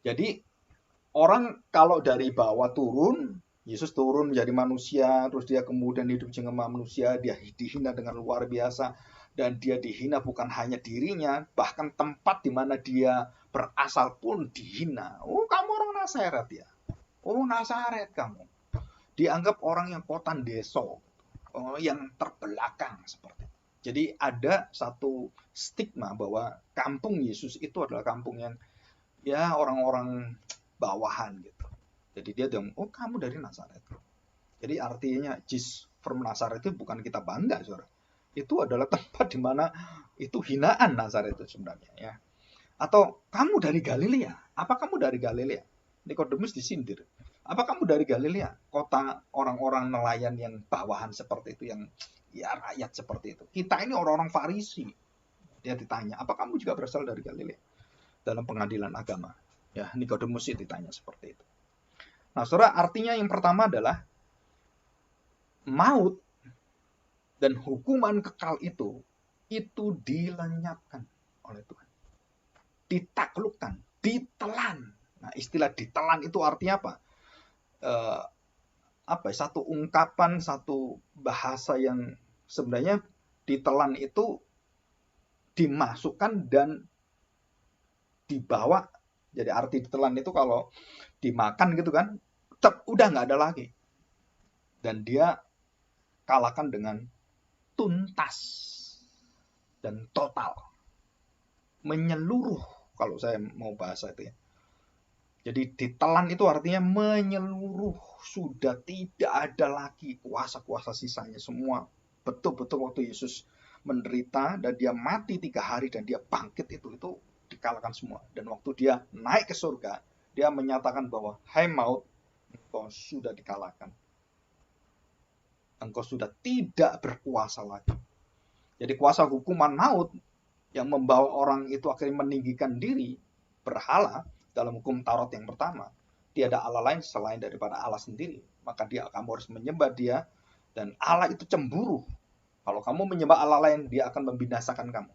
Jadi, orang kalau dari bawah turun, Yesus turun menjadi manusia, terus dia kemudian hidup sama manusia, dia dihina dengan luar biasa, dan dia dihina bukan hanya dirinya, bahkan tempat di mana dia berasal pun dihina. Oh, kamu orang Nazaret ya? Oh, Nazaret kamu. Dianggap orang yang kota deso, yang terbelakang seperti itu. Jadi ada satu stigma bahwa kampung Yesus itu adalah kampung yang ya orang-orang bawahan gitu. Jadi dia bilang, oh kamu dari Nazaret. Jadi artinya Jesus from Nazaret itu bukan kita bangga, saudara. Itu adalah tempat di mana itu hinaan Nazaret itu sebenarnya ya. Atau kamu dari Galilea? Apa kamu dari Galilea? Nikodemus disindir. Apa kamu dari Galilea? Kota orang-orang nelayan yang bawahan seperti itu, yang ya rakyat seperti itu. Kita ini orang-orang Farisi. Dia ditanya, apa kamu juga berasal dari Galilea? Dalam pengadilan agama. Ya, Nikodemus ditanya seperti itu. Nah, saudara, artinya yang pertama adalah maut dan hukuman kekal itu dilenyapkan oleh Tuhan. Ditaklukkan, ditelan. Nah, istilah ditelan itu artinya apa? Satu ungkapan, satu bahasa yang sebenarnya ditelan itu dimasukkan dan dibawa. Jadi arti ditelan itu kalau dimakan gitu kan, udah nggak ada lagi. Dan dia kalahkan dengan tuntas dan total. Menyeluruh, kalau saya mau bahasa itu ya. Jadi ditelan itu artinya menyeluruh, sudah tidak ada lagi kuasa-kuasa sisanya, semua betul-betul waktu Yesus menderita dan dia mati 3 hari dan dia bangkit itu dikalahkan semua. Dan waktu dia naik ke surga, dia menyatakan bahwa hai maut, engkau sudah dikalahkan. Engkau sudah tidak berkuasa lagi. Jadi kuasa hukuman maut yang membawa orang itu akhirnya meninggikan diri, berhala, dalam hukum Taurat yang pertama, tiada Allah lain selain daripada Allah sendiri. Maka kamu harus menyembah dia, dan Allah itu cemburu. Kalau kamu menyembah Allah lain, dia akan membinasakan kamu.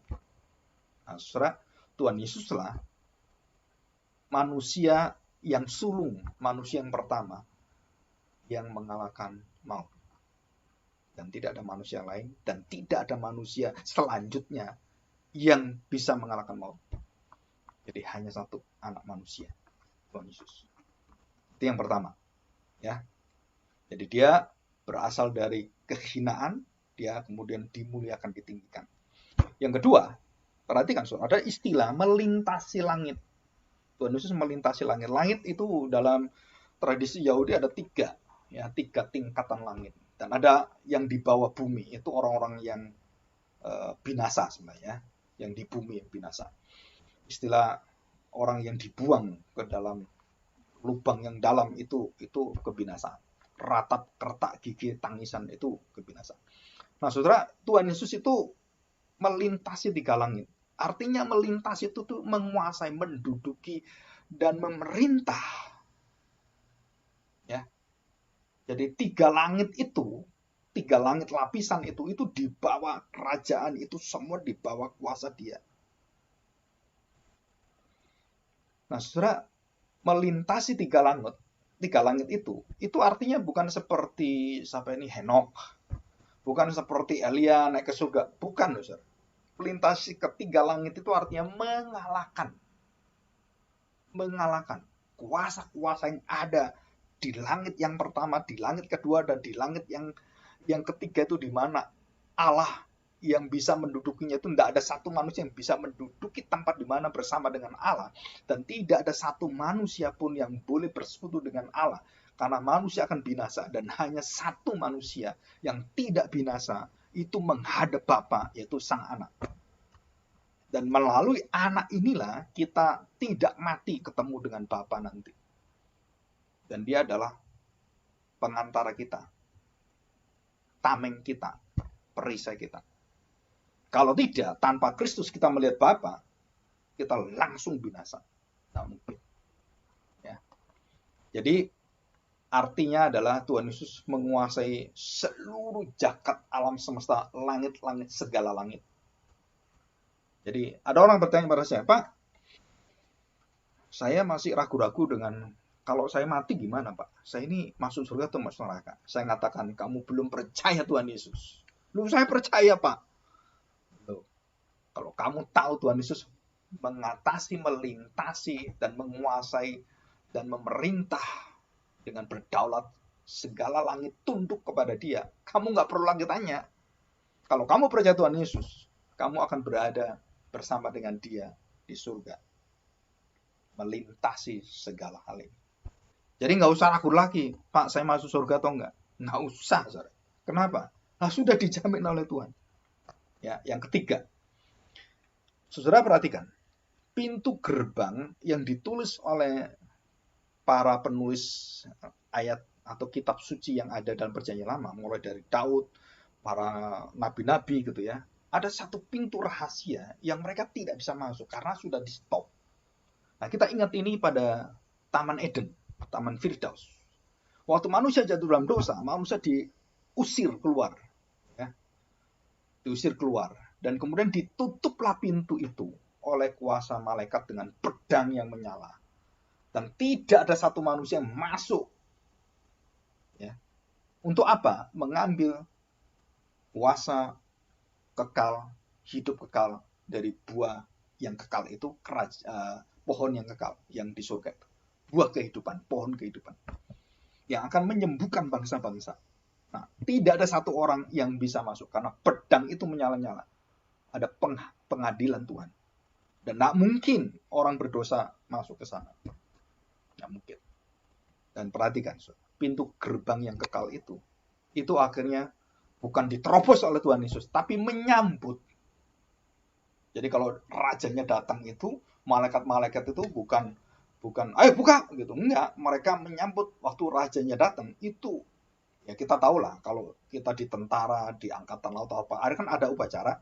Nah, saudara, Tuhan Yesuslah manusia yang sulung, manusia yang pertama yang mengalahkan maut. Dan tidak ada manusia lain, dan tidak ada manusia selanjutnya yang bisa mengalahkan maut. Jadi hanya satu anak manusia, Tuhan Yesus. Itu yang pertama. Ya. Jadi dia berasal dari kehinaan, dia kemudian dimuliakan, ditinggikan. Yang kedua, perhatikan saudara, ada istilah melintasi langit. Tuhan Yesus melintasi langit. Langit itu dalam tradisi Yahudi ada 3 tingkatan langit. Dan ada yang di bawah bumi, itu orang-orang yang binasa sebenarnya, yang di bumi yang binasa. Istilah orang yang dibuang ke dalam lubang yang dalam itu kebinasaan. Ratap, kertak, gigi, tangisan itu kebinasaan. Nah, saudara, Tuhan Yesus itu melintasi 3 langit. Artinya melintasi itu tuh menguasai, menduduki, dan memerintah. Ya. Jadi 3 langit itu, 3 langit lapisan itu di bawah kerajaan itu semua di bawah kuasa dia. Nah, saudara, melintasi 3 langit itu artinya bukan seperti sampai ini Henok, bukan seperti Elia naik ke surga, bukan, saudara. Melintasi ke 3 langit itu artinya mengalahkan kuasa-kuasa yang ada di langit yang pertama, di langit kedua, dan di langit yang ketiga itu di mana Allah yang bisa mendudukinya itu tidak ada satu manusia yang bisa menduduki tempat di mana bersama dengan Allah, dan tidak ada satu manusia pun yang boleh bersekutu dengan Allah karena manusia akan binasa, dan hanya satu manusia yang tidak binasa itu menghadap Bapa, yaitu Sang Anak. Dan melalui Anak inilah kita tidak mati ketemu dengan Bapa nanti. Dan dia adalah pengantara kita, tameng kita, perisai kita. Kalau tidak, tanpa Kristus kita melihat Bapa, kita langsung binasa. Tidak mungkin. Ya. Jadi artinya adalah Tuhan Yesus menguasai seluruh jagat alam semesta, langit-langit, segala langit. Jadi ada orang bertanya pada saya, Pak, saya masih ragu-ragu dengan kalau saya mati gimana, Pak? Saya ini masuk surga atau masuk neraka? Saya katakan, kamu belum percaya Tuhan Yesus. Lu, saya percaya, Pak. Loh, kalau kamu tahu Tuhan Yesus mengatasi, melintasi, dan menguasai, dan memerintah dengan berdaulat, segala langit tunduk kepada dia. Kamu nggak perlu lagi tanya. Kalau kamu percaya Tuhan Yesus, kamu akan berada bersama dengan dia di surga. Melintasi segala hal ini. Jadi nggak usah ragu lagi, Pak, saya masuk surga atau enggak? Nggak usah, saudara. Kenapa? Nah, sudah dijamin oleh Tuhan. Ya, yang ketiga, saudara perhatikan, pintu gerbang yang ditulis oleh para penulis ayat atau kitab suci yang ada dalam Perjanjian Lama, mulai dari Daud, para nabi-nabi gitu ya, ada satu pintu rahasia yang mereka tidak bisa masuk karena sudah di stop. Nah, kita ingat ini pada Taman Eden, Taman Firdaus. Waktu manusia jatuh dalam dosa, manusia diusir keluar. Ya. Diusir keluar. Dan kemudian ditutuplah pintu itu oleh kuasa malaikat dengan pedang yang menyala. Dan tidak ada satu manusia yang masuk. Ya. Untuk apa? Mengambil kuasa kekal, hidup kekal dari buah yang kekal itu, pohon yang kekal yang di surga itu. Buah kehidupan, pohon kehidupan. Yang akan menyembuhkan bangsa-bangsa. Nah, tidak ada satu orang yang bisa masuk karena pedang itu menyala-nyala. Ada pengadilan Tuhan. Dan tidak mungkin orang berdosa masuk ke sana. Tidak mungkin. Dan perhatikan, pintu gerbang yang kekal itu akhirnya bukan diterobos oleh Tuhan Yesus, tapi menyambut. Jadi kalau rajanya datang itu, malaikat-malaikat itu bukan ayo buka gitu, enggak, mereka menyambut waktu rajanya datang. Itu ya kita tahu lah, kalau kita di tentara, di angkatan laut atau apa, kan ada upacara.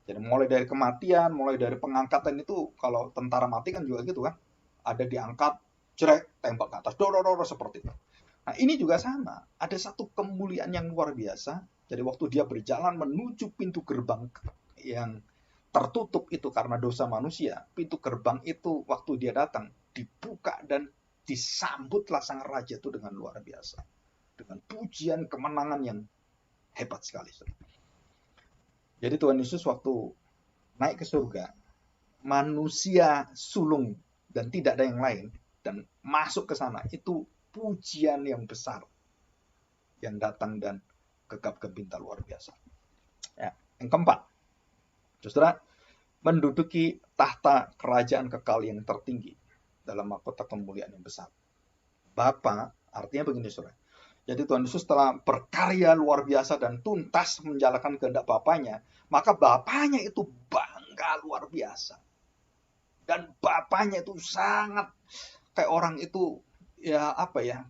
Jadi mulai dari kematian, mulai dari pengangkatan itu, kalau tentara mati kan juga gitu kan, ada diangkat, jerek, tembak ke atas, doror seperti itu. Nah, ini juga sama, ada satu kemuliaan yang luar biasa. Jadi waktu dia berjalan menuju pintu gerbang yang tertutup itu karena dosa manusia, pintu gerbang itu waktu dia datang dibuka dan disambutlah sang raja itu dengan luar biasa, dengan pujian kemenangan yang hebat sekali. Jadi Tuhan Yesus waktu naik ke surga, manusia sulung dan tidak ada yang lain, dan masuk ke sana, itu pujian yang besar yang datang dan gegap gempita luar biasa. Ya. Yang keempat, saudara, menduduki tahta kerajaan kekal yang tertinggi dalam mahkota kemuliaan yang besar. Bapa, artinya begini, saudara. Jadi Tuhan Yesus telah berkarya luar biasa dan tuntas menjalankan kehendak Bapaknya, maka Bapaknya itu bangga luar biasa. Dan Bapaknya itu sangat kayak orang itu ya apa ya,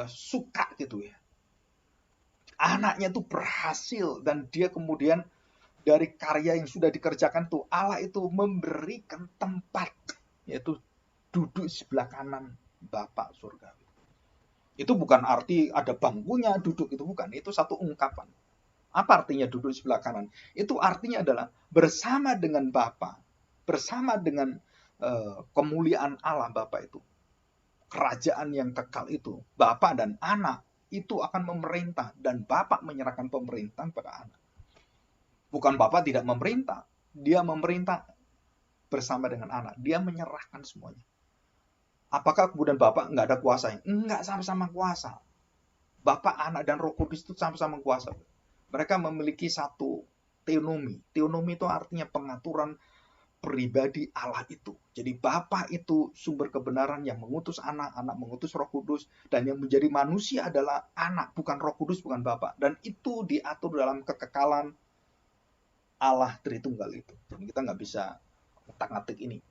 suka gitu ya. Anaknya itu berhasil dan dia kemudian dari karya yang sudah dikerjakan tuh, Allah itu memberikan tempat, yaitu duduk sebelah kanan Bapa surgawi. Itu bukan arti ada bangkunya duduk, itu bukan. Itu satu ungkapan. Apa artinya duduk sebelah kanan? Itu artinya adalah bersama dengan Bapa, bersama dengan kemuliaan Allah Bapa itu. Kerajaan yang kekal itu, Bapa dan Anak itu akan memerintah dan Bapa menyerahkan pemerintahan pada Anak. Bukan Bapa tidak memerintah, dia memerintah bersama dengan Anak. Dia menyerahkan semuanya. Apakah kemudian Bapa nggak ada kuasanya? Enggak, sama-sama kuasa. Bapa, Anak, dan Roh Kudus itu sama-sama kuasa. Mereka memiliki satu teonomi. Teonomi itu artinya pengaturan pribadi Allah itu. Jadi Bapa itu sumber kebenaran yang mengutus Anak, Anak mengutus Roh Kudus, dan yang menjadi manusia adalah Anak, bukan Roh Kudus, bukan Bapa. Dan itu diatur dalam kekekalan Allah Tritunggal itu. Jadi kita nggak bisa ngotak-ngatik ini.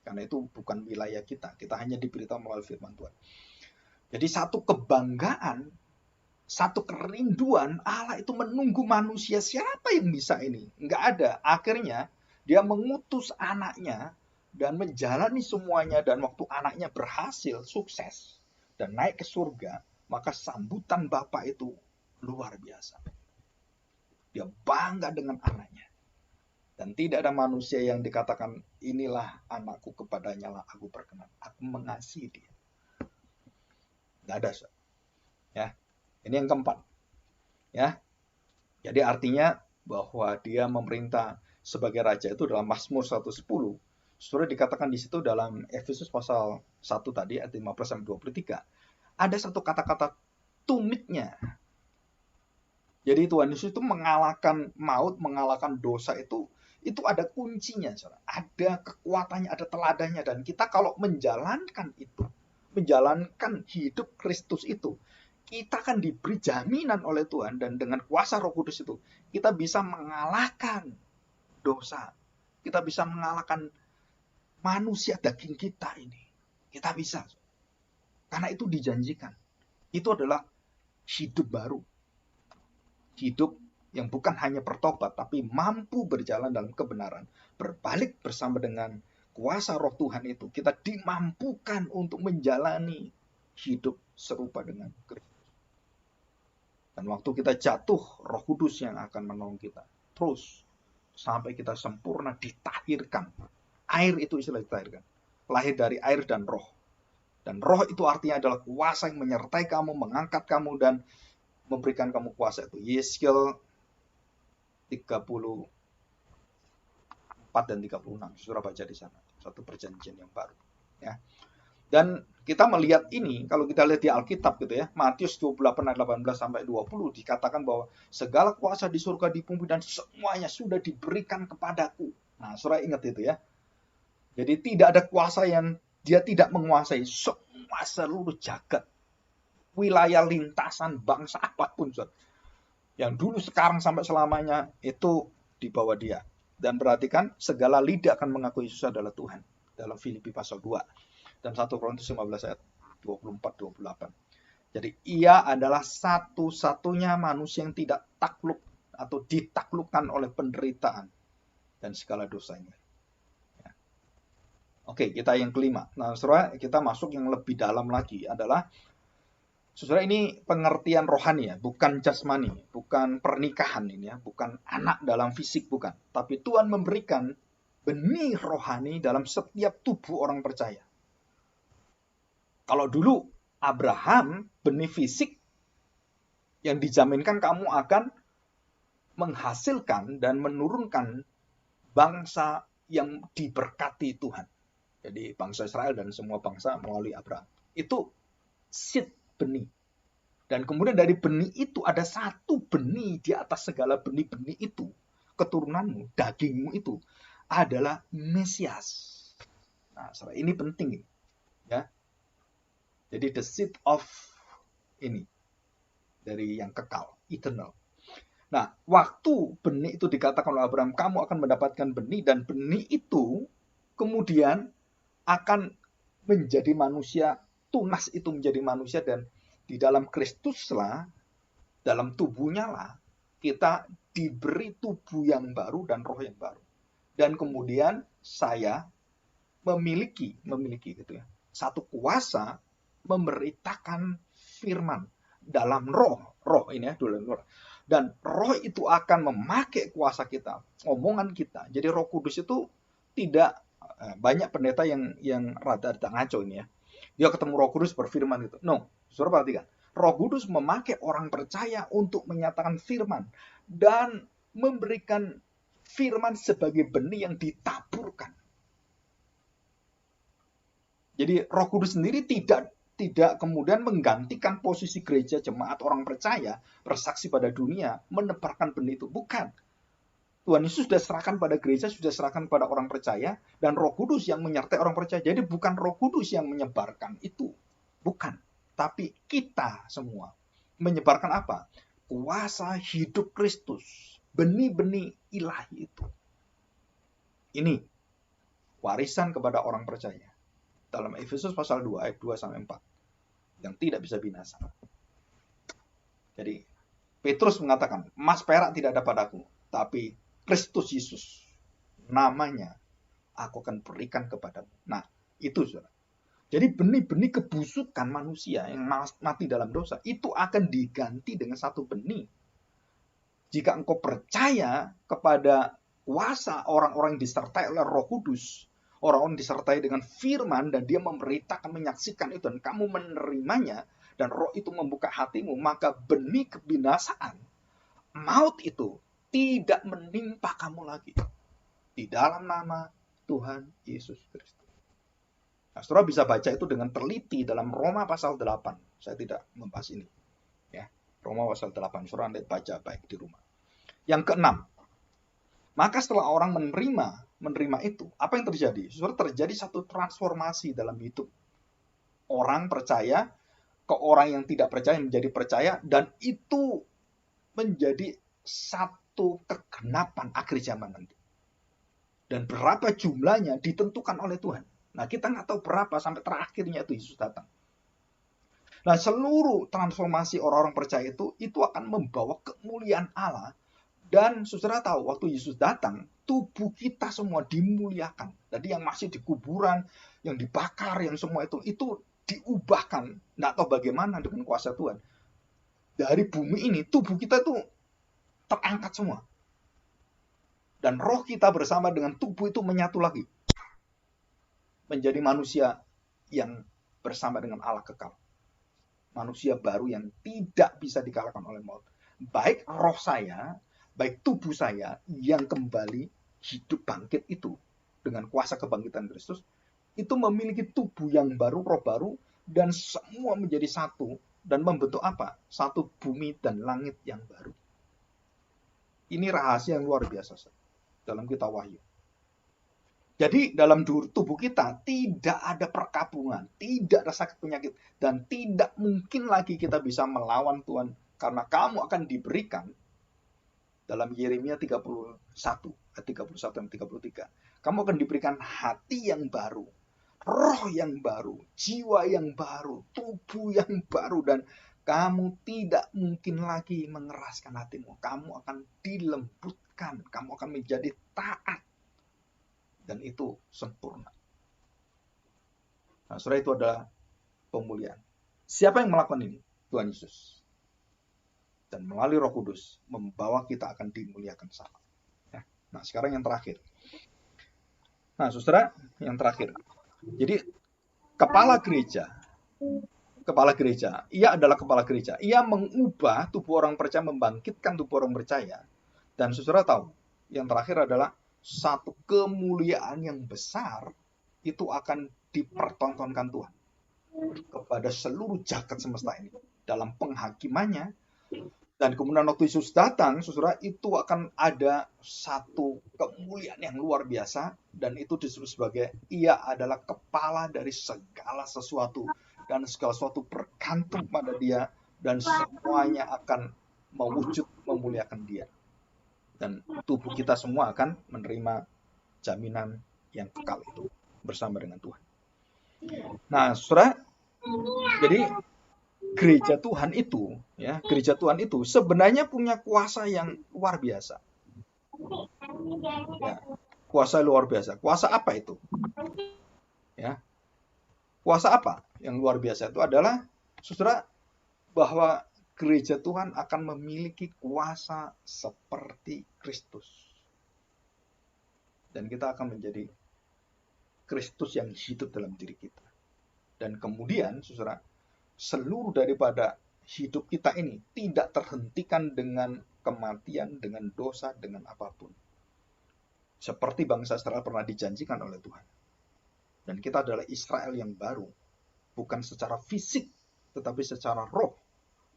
Karena itu bukan wilayah kita. Kita hanya diberitahu melalui firman Tuhan. Jadi satu kebanggaan satu kerinduan, Allah itu menunggu manusia. Siapa yang bisa ini? Enggak ada. Akhirnya dia mengutus anaknya dan menjalani semuanya. Dan waktu anaknya berhasil, sukses, dan naik ke surga, maka sambutan Bapa itu luar biasa. Dia bangga dengan anaknya. Dan tidak ada manusia yang dikatakan, inilah anakku, kepadanya lah aku berkenan. Aku mengasihi dia. Nggak ada. Ya. Ini yang keempat. Ya. Jadi artinya bahwa dia memerintah sebagai raja itu dalam Mazmur 110. Sudah dikatakan di situ dalam Efesus pasal 1 tadi ayat 15-23. Ada satu kata-kata tumitnya. Jadi Tuhan Yesus itu mengalahkan maut, mengalahkan dosa itu ada kuncinya. Ada kekuatannya, ada teladannya. Dan kita kalau menjalankan itu, menjalankan hidup Kristus itu, kita akan diberi jaminan oleh Tuhan, dan dengan kuasa Roh Kudus itu kita bisa mengalahkan dosa. Kita bisa mengalahkan manusia daging kita ini. Kita bisa. Karena itu dijanjikan. Itu adalah hidup baru. Hidup yang bukan hanya bertobat, tapi mampu berjalan dalam kebenaran. Berbalik bersama dengan kuasa Roh Tuhan itu, kita dimampukan untuk menjalani hidup serupa dengan Kristus. Dan waktu kita jatuh, Roh Kudus yang akan menolong kita. Terus, sampai kita sempurna, ditahirkan. Air itu istilah ditahirkan. Lahir dari air dan roh. Dan roh itu artinya adalah kuasa yang menyertai kamu, mengangkat kamu, dan memberikan kamu kuasa itu. Yeskiel 34 dan 36. Saudara baca di sana. Satu perjanjian yang baru. Ya. Dan kita melihat ini, kalau kita lihat di Alkitab gitu ya, Matius 28 ayat 18 sampai 20 dikatakan bahwa segala kuasa di surga, di bumi, dan semuanya sudah diberikan kepadaku. Nah, saudara ingat itu ya. Jadi tidak ada kuasa yang dia tidak menguasai. Semua seluruh jagat, wilayah lintasan bangsa apapun, saudara. Yang dulu, sekarang, sampai selamanya itu di bawah dia. Dan perhatikan, segala lidah akan mengakui Yesus adalah Tuhan. Dalam Filipi pasal 2. Dan 1 Korintus 15 ayat 24-28. Jadi ia adalah satu-satunya manusia yang tidak takluk atau ditaklukkan oleh penderitaan dan segala dosanya. Ya. Oke, kita yang kelima. Nah, saudara, kita masuk yang lebih dalam lagi adalah, saudara, ini pengertian rohani ya, bukan jasmani, bukan pernikahan ini ya, bukan anak dalam fisik, bukan. Tapi Tuhan memberikan benih rohani dalam setiap tubuh orang percaya. Kalau dulu Abraham, benih fisik yang dijaminkan kamu akan menghasilkan dan menurunkan bangsa yang diberkati Tuhan. Jadi bangsa Israel dan semua bangsa melalui Abraham. Itu seed, benih. Dan kemudian dari benih itu ada satu benih di atas segala benih-benih itu. Keturunanmu, dagingmu itu adalah Mesias. Nah, ini penting ya. Jadi the seed of ini dari yang kekal, eternal. Nah, waktu benih itu dikatakan oleh Abraham, kamu akan mendapatkan benih, dan benih itu kemudian akan menjadi manusia, tunas itu menjadi manusia, dan di dalam Kristuslah, dalam tubuhnya lah, kita diberi tubuh yang baru dan roh yang baru. Dan kemudian saya memiliki gitu ya, satu kuasa memberitakan firman dalam roh ini ya, dalam roh. Dan roh itu akan memakai kuasa kita, omongan kita. Jadi Roh Kudus itu tidak, banyak pendeta yang rada-rada ngaco ini ya. Dia ketemu Roh Kudus berfirman gitu. No, saudara perhatikan. Roh Kudus memakai orang percaya untuk menyatakan firman dan memberikan firman sebagai benih yang ditaburkan. Jadi Roh Kudus sendiri tidak kemudian menggantikan posisi gereja, jemaat, orang percaya bersaksi pada dunia, menebarkan benih itu. Bukan. Tuhan Yesus sudah serahkan pada gereja, sudah serahkan pada orang percaya, dan Roh Kudus yang menyertai orang percaya. Jadi bukan Roh Kudus yang menyebarkan itu. Bukan. Tapi kita semua menyebarkan apa? Kuasa hidup Kristus. Benih-benih ilahi itu. Ini warisan kepada orang percaya. Dalam Efesus pasal 2 ayat 2-4 yang tidak bisa binasa. Jadi Petrus mengatakan, emas perak tidak ada padaku, tapi Kristus Yesus namanya aku akan berikan kepadamu. Nah, itu saudara. Jadi benih-benih kebusukan manusia yang mati dalam dosa itu akan diganti dengan satu benih. Jika engkau percaya kepada kuasa orang-orang yang disertai oleh Roh Kudus, orang-orang disertai dengan firman dan dia memberitakan, menyaksikan itu dan kamu menerimanya dan Roh itu membuka hatimu, maka benih kebinasaan, maut itu tidak menimpa kamu lagi. Di dalam nama Tuhan Yesus Kristus. Nah, saudara bisa baca itu dengan teliti dalam Roma pasal 8. Saya tidak membahas ini. Ya, Roma pasal 8. Saudara baca baik di rumah. Yang keenam, maka setelah orang menerima itu, apa yang terjadi? Saudara, terjadi satu transformasi dalam hidup. Orang percaya ke orang yang tidak percaya menjadi percaya, dan itu menjadi satu kegenapan akhir zaman nanti. Dan berapa jumlahnya ditentukan oleh Tuhan. Nah, kita nggak tahu berapa sampai terakhirnya itu Yesus datang. Nah, seluruh transformasi orang-orang percaya itu akan membawa kemuliaan Allah. Dan saudara tahu, waktu Yesus datang, tubuh kita semua dimuliakan. Jadi yang masih di kuburan, yang dibakar, yang semua itu diubahkan. Nggak tahu bagaimana dengan kuasa Tuhan. Dari bumi ini, tubuh kita itu terangkat semua. Dan roh kita bersama dengan tubuh itu menyatu lagi. Menjadi manusia yang bersama dengan Allah kekal. Manusia baru yang tidak bisa dikalahkan oleh maut. Baik roh saya, baik tubuh saya yang kembali hidup bangkit itu dengan kuasa kebangkitan Kristus, itu memiliki tubuh yang baru, roh baru, dan semua menjadi satu dan membentuk apa? Satu bumi dan langit yang baru. Ini rahasia yang luar biasa dalam kitab Wahyu. Jadi dalam tubuh kita tidak ada perkabungan, tidak ada sakit penyakit, dan tidak mungkin lagi kita bisa melawan Tuhan, karena kamu akan diberikan dalam Yeremia 31 dan 33. Kamu akan diberikan hati yang baru, roh yang baru, jiwa yang baru, tubuh yang baru, dan kamu tidak mungkin lagi mengeraskan hatimu. Kamu akan dilembutkan, kamu akan menjadi taat. Dan itu sempurna. Nah, saudara, itu adalah pemulihan. Siapa yang melakukan ini? Tuhan Yesus. Dan melalui Roh Kudus membawa kita akan dimuliakan sama. Ya. Nah, sekarang yang terakhir. Nah, saudara, yang terakhir. Jadi kepala gereja, ia adalah kepala gereja. Ia mengubah tubuh orang percaya, membangkitkan tubuh orang percaya. Dan saudara tahu, yang terakhir adalah satu kemuliaan yang besar itu akan dipertontonkan Tuhan kepada seluruh jagat semesta ini dalam penghakimannya. Dan kemudian waktu Yesus datang, saudara, itu akan ada satu kemuliaan yang luar biasa, dan itu disebut sebagai ia adalah kepala dari segala sesuatu, dan segala sesuatu bergantung pada dia, dan semuanya akan mewujud memuliakan dia. Dan tubuh kita semua akan menerima jaminan yang kekal itu bersama dengan Tuhan. Nah, saudara, jadi gereja Tuhan itu sebenarnya punya kuasa yang luar biasa. Ya, kuasa luar biasa. Kuasa apa itu? Ya. Kuasa apa yang luar biasa itu adalah, saudara, bahwa gereja Tuhan akan memiliki kuasa seperti Kristus. Dan kita akan menjadi Kristus yang hidup dalam diri kita. Dan kemudian, saudara, seluruh daripada hidup kita ini tidak terhentikan dengan kematian, dengan dosa, dengan apapun. Seperti bangsa Israel pernah dijanjikan oleh Tuhan. Dan kita adalah Israel yang baru. Bukan secara fisik, tetapi secara roh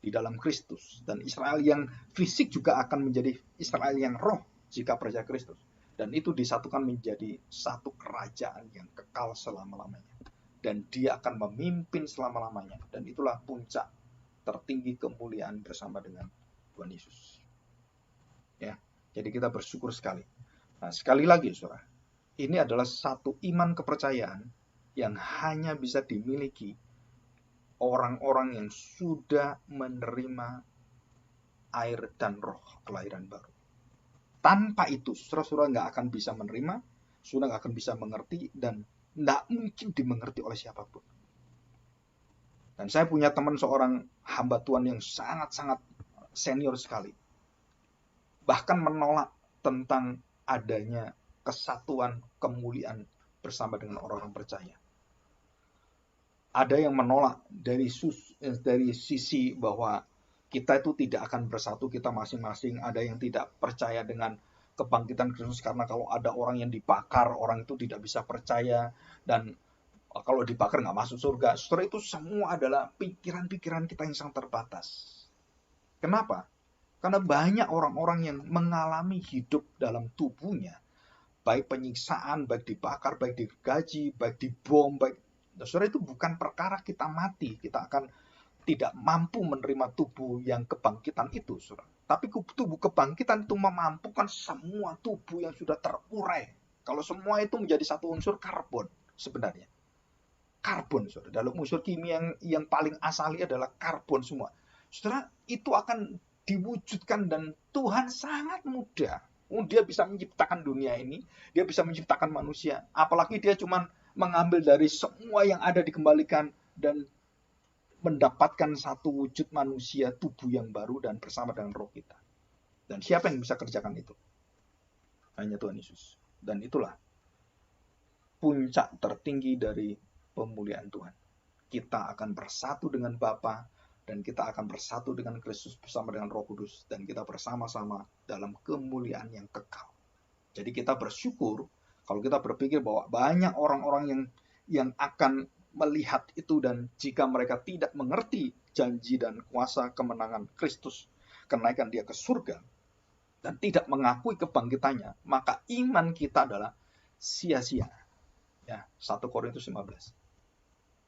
di dalam Kristus. Dan Israel yang fisik juga akan menjadi Israel yang roh jika percaya Kristus. Dan itu disatukan menjadi satu kerajaan yang kekal selama-lamanya. Dan dia akan memimpin selama-lamanya. Dan itulah puncak tertinggi kemuliaan bersama dengan Tuhan Yesus. Ya, jadi kita bersyukur sekali. Nah, sekali lagi, saudara, ini adalah satu iman kepercayaan yang hanya bisa dimiliki orang-orang yang sudah menerima air dan roh kelahiran baru. Tanpa itu, saudara-saudara nggak akan bisa menerima, saudara nggak akan bisa mengerti, dan nggak mungkin dimengerti oleh siapapun. Dan saya punya teman seorang hamba Tuhan yang sangat-sangat senior sekali. Bahkan menolak tentang adanya kesatuan kemuliaan bersama dengan orang-orang percaya. Ada yang menolak dari sisi bahwa kita itu tidak akan bersatu, kita masing-masing. Ada yang tidak percaya dengan kebangkitan Kristus karena kalau ada orang yang dibakar, orang itu tidak bisa percaya, dan kalau dibakar nggak masuk surga. Setelah itu semua adalah pikiran-pikiran kita yang sangat terbatas. Kenapa? Karena banyak orang-orang yang mengalami hidup dalam tubuhnya, baik penyiksaan, baik dibakar, baik digaji, baik dibom, baik. Saudara, itu bukan perkara kita mati, kita akan tidak mampu menerima tubuh yang kebangkitan itu, saudara. Tapi tubuh kebangkitan itu memampukan semua tubuh yang sudah terurai. Kalau semua itu menjadi satu unsur karbon sebenarnya. Karbon, saudara. Dalam unsur kimia yang paling asali adalah karbon semua. Saudara, itu akan diwujudkan dan Tuhan sangat mudah. Dia bisa menciptakan dunia ini, dia bisa menciptakan manusia. Apalagi dia cuma mengambil dari semua yang ada dikembalikan dan mendapatkan satu wujud manusia, tubuh yang baru dan bersama dengan roh kita. Dan siapa yang bisa kerjakan itu? Hanya Tuhan Yesus. Dan itulah puncak tertinggi dari pemuliaan Tuhan. Kita akan bersatu dengan Bapa dan kita akan bersatu dengan Kristus bersama dengan Roh Kudus, dan kita bersama-sama dalam kemuliaan yang kekal. Jadi kita bersyukur kalau kita berpikir bahwa banyak orang-orang yang akan melihat itu, dan jika mereka tidak mengerti janji dan kuasa kemenangan Kristus, kenaikan dia ke surga, dan tidak mengakui kebangkitannya, maka iman kita adalah sia-sia. Ya, 1 Korintus 15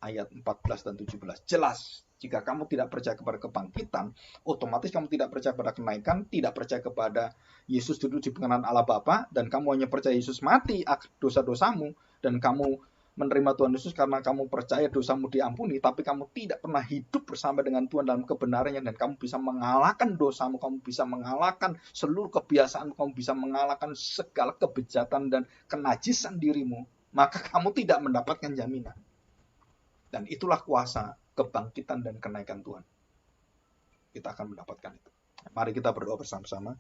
ayat 14 dan 17. Jelas, jika kamu tidak percaya kepada kebangkitan, otomatis kamu tidak percaya kepada kenaikan, tidak percaya kepada Yesus duduk di penghanan Allah Bapa, dan kamu hanya percaya Yesus mati dosa-dosamu, dan kamu menerima Tuhan Yesus karena kamu percaya dosamu diampuni, tapi kamu tidak pernah hidup bersama dengan Tuhan dalam kebenarannya, dan kamu bisa mengalahkan dosamu, kamu bisa mengalahkan seluruh kebiasaan, kamu bisa mengalahkan segala kebejatan dan kenajisan dirimu, maka kamu tidak mendapatkan jaminan. Dan itulah kuasa kebangkitan dan kenaikan Tuhan. Kita akan mendapatkan itu. Mari kita berdoa bersama-sama.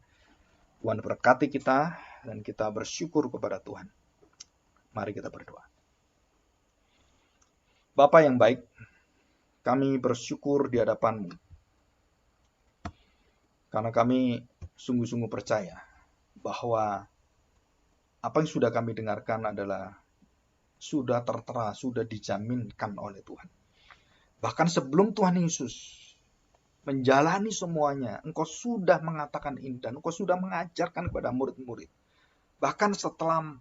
Tuhan berkati kita dan kita bersyukur kepada Tuhan. Mari kita berdoa. Bapa yang baik, kami bersyukur di hadapan-Mu. Karena kami sungguh-sungguh percaya bahwa apa yang sudah kami dengarkan adalah sudah tertera, sudah dijaminkan oleh Tuhan. Bahkan sebelum Tuhan Yesus menjalani semuanya, Engkau sudah mengatakan ini, dan Engkau sudah mengajarkan kepada murid-murid. Bahkan setelah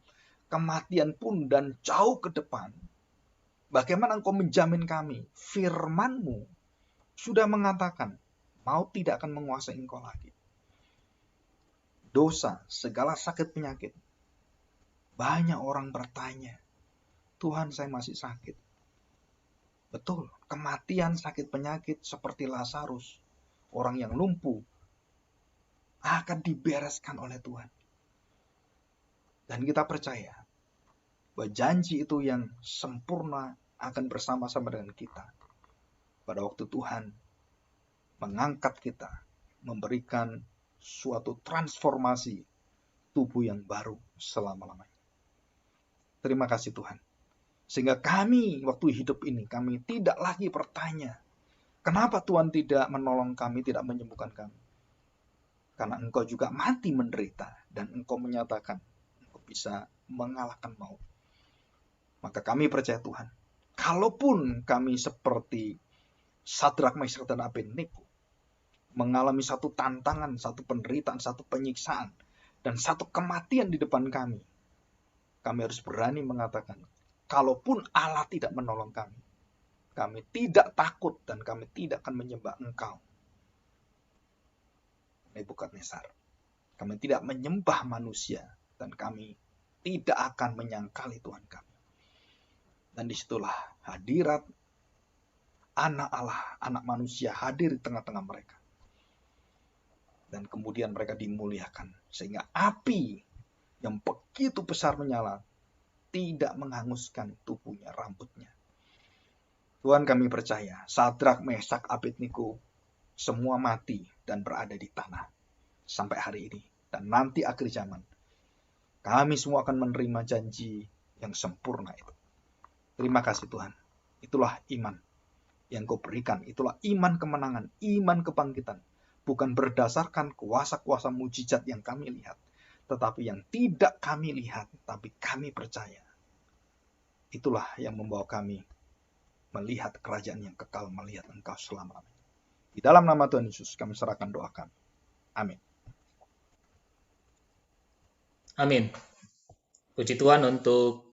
kematian pun dan jauh ke depan, bagaimana Engkau menjamin kami? Firman-Mu sudah mengatakan, maut tidak akan menguasai Engkau lagi. Dosa, segala sakit penyakit. Banyak orang bertanya, Tuhan, saya masih sakit. Betul, kematian, sakit penyakit seperti Lazarus, orang yang lumpuh, akan dibereskan oleh Tuhan. Dan kita percaya bahwa janji itu yang sempurna akan bersama-sama dengan kita. Pada waktu Tuhan mengangkat kita, memberikan suatu transformasi tubuh yang baru selama-lamanya. Terima kasih Tuhan. Sehingga kami waktu hidup ini, kami tidak lagi bertanya, kenapa Tuhan tidak menolong kami, tidak menyembuhkan kami? Karena Engkau juga mati menderita, dan Engkau menyatakan, Engkau bisa mengalahkan maut. Maka kami percaya Tuhan, kalaupun kami seperti Sadrak, Meshach, dan Abednego, mengalami satu tantangan, satu penderitaan, satu penyiksaan, dan satu kematian di depan kami harus berani mengatakan, kalaupun Allah tidak menolong kami tidak takut dan kami tidak akan menyembah Engkau, Nebukadnezar. Kami tidak menyembah manusia dan kami tidak akan menyangkali Tuhan kami. Dan disitulah hadirat anak Allah, anak manusia hadir di tengah-tengah mereka. Dan kemudian mereka dimuliakan. Sehingga api yang begitu besar menyala tidak menghanguskan tubuhnya, rambutnya. Tuhan, kami percaya Sadrak, Mesak, Abednego semua mati dan berada di tanah sampai hari ini. Dan nanti akhir zaman kami semua akan menerima janji yang sempurna itu. Terima kasih Tuhan. Itulah iman yang Kau berikan. Itulah iman kemenangan, iman kebangkitan. Bukan berdasarkan kuasa-kuasa mujizat yang kami lihat, tetapi yang tidak kami lihat, tapi kami percaya. Itulah yang membawa kami melihat kerajaan yang kekal, melihat Engkau selama-lamanya. Di dalam nama Tuhan Yesus kami serahkan doa kami. Amin. Amin. Puji Tuhan untuk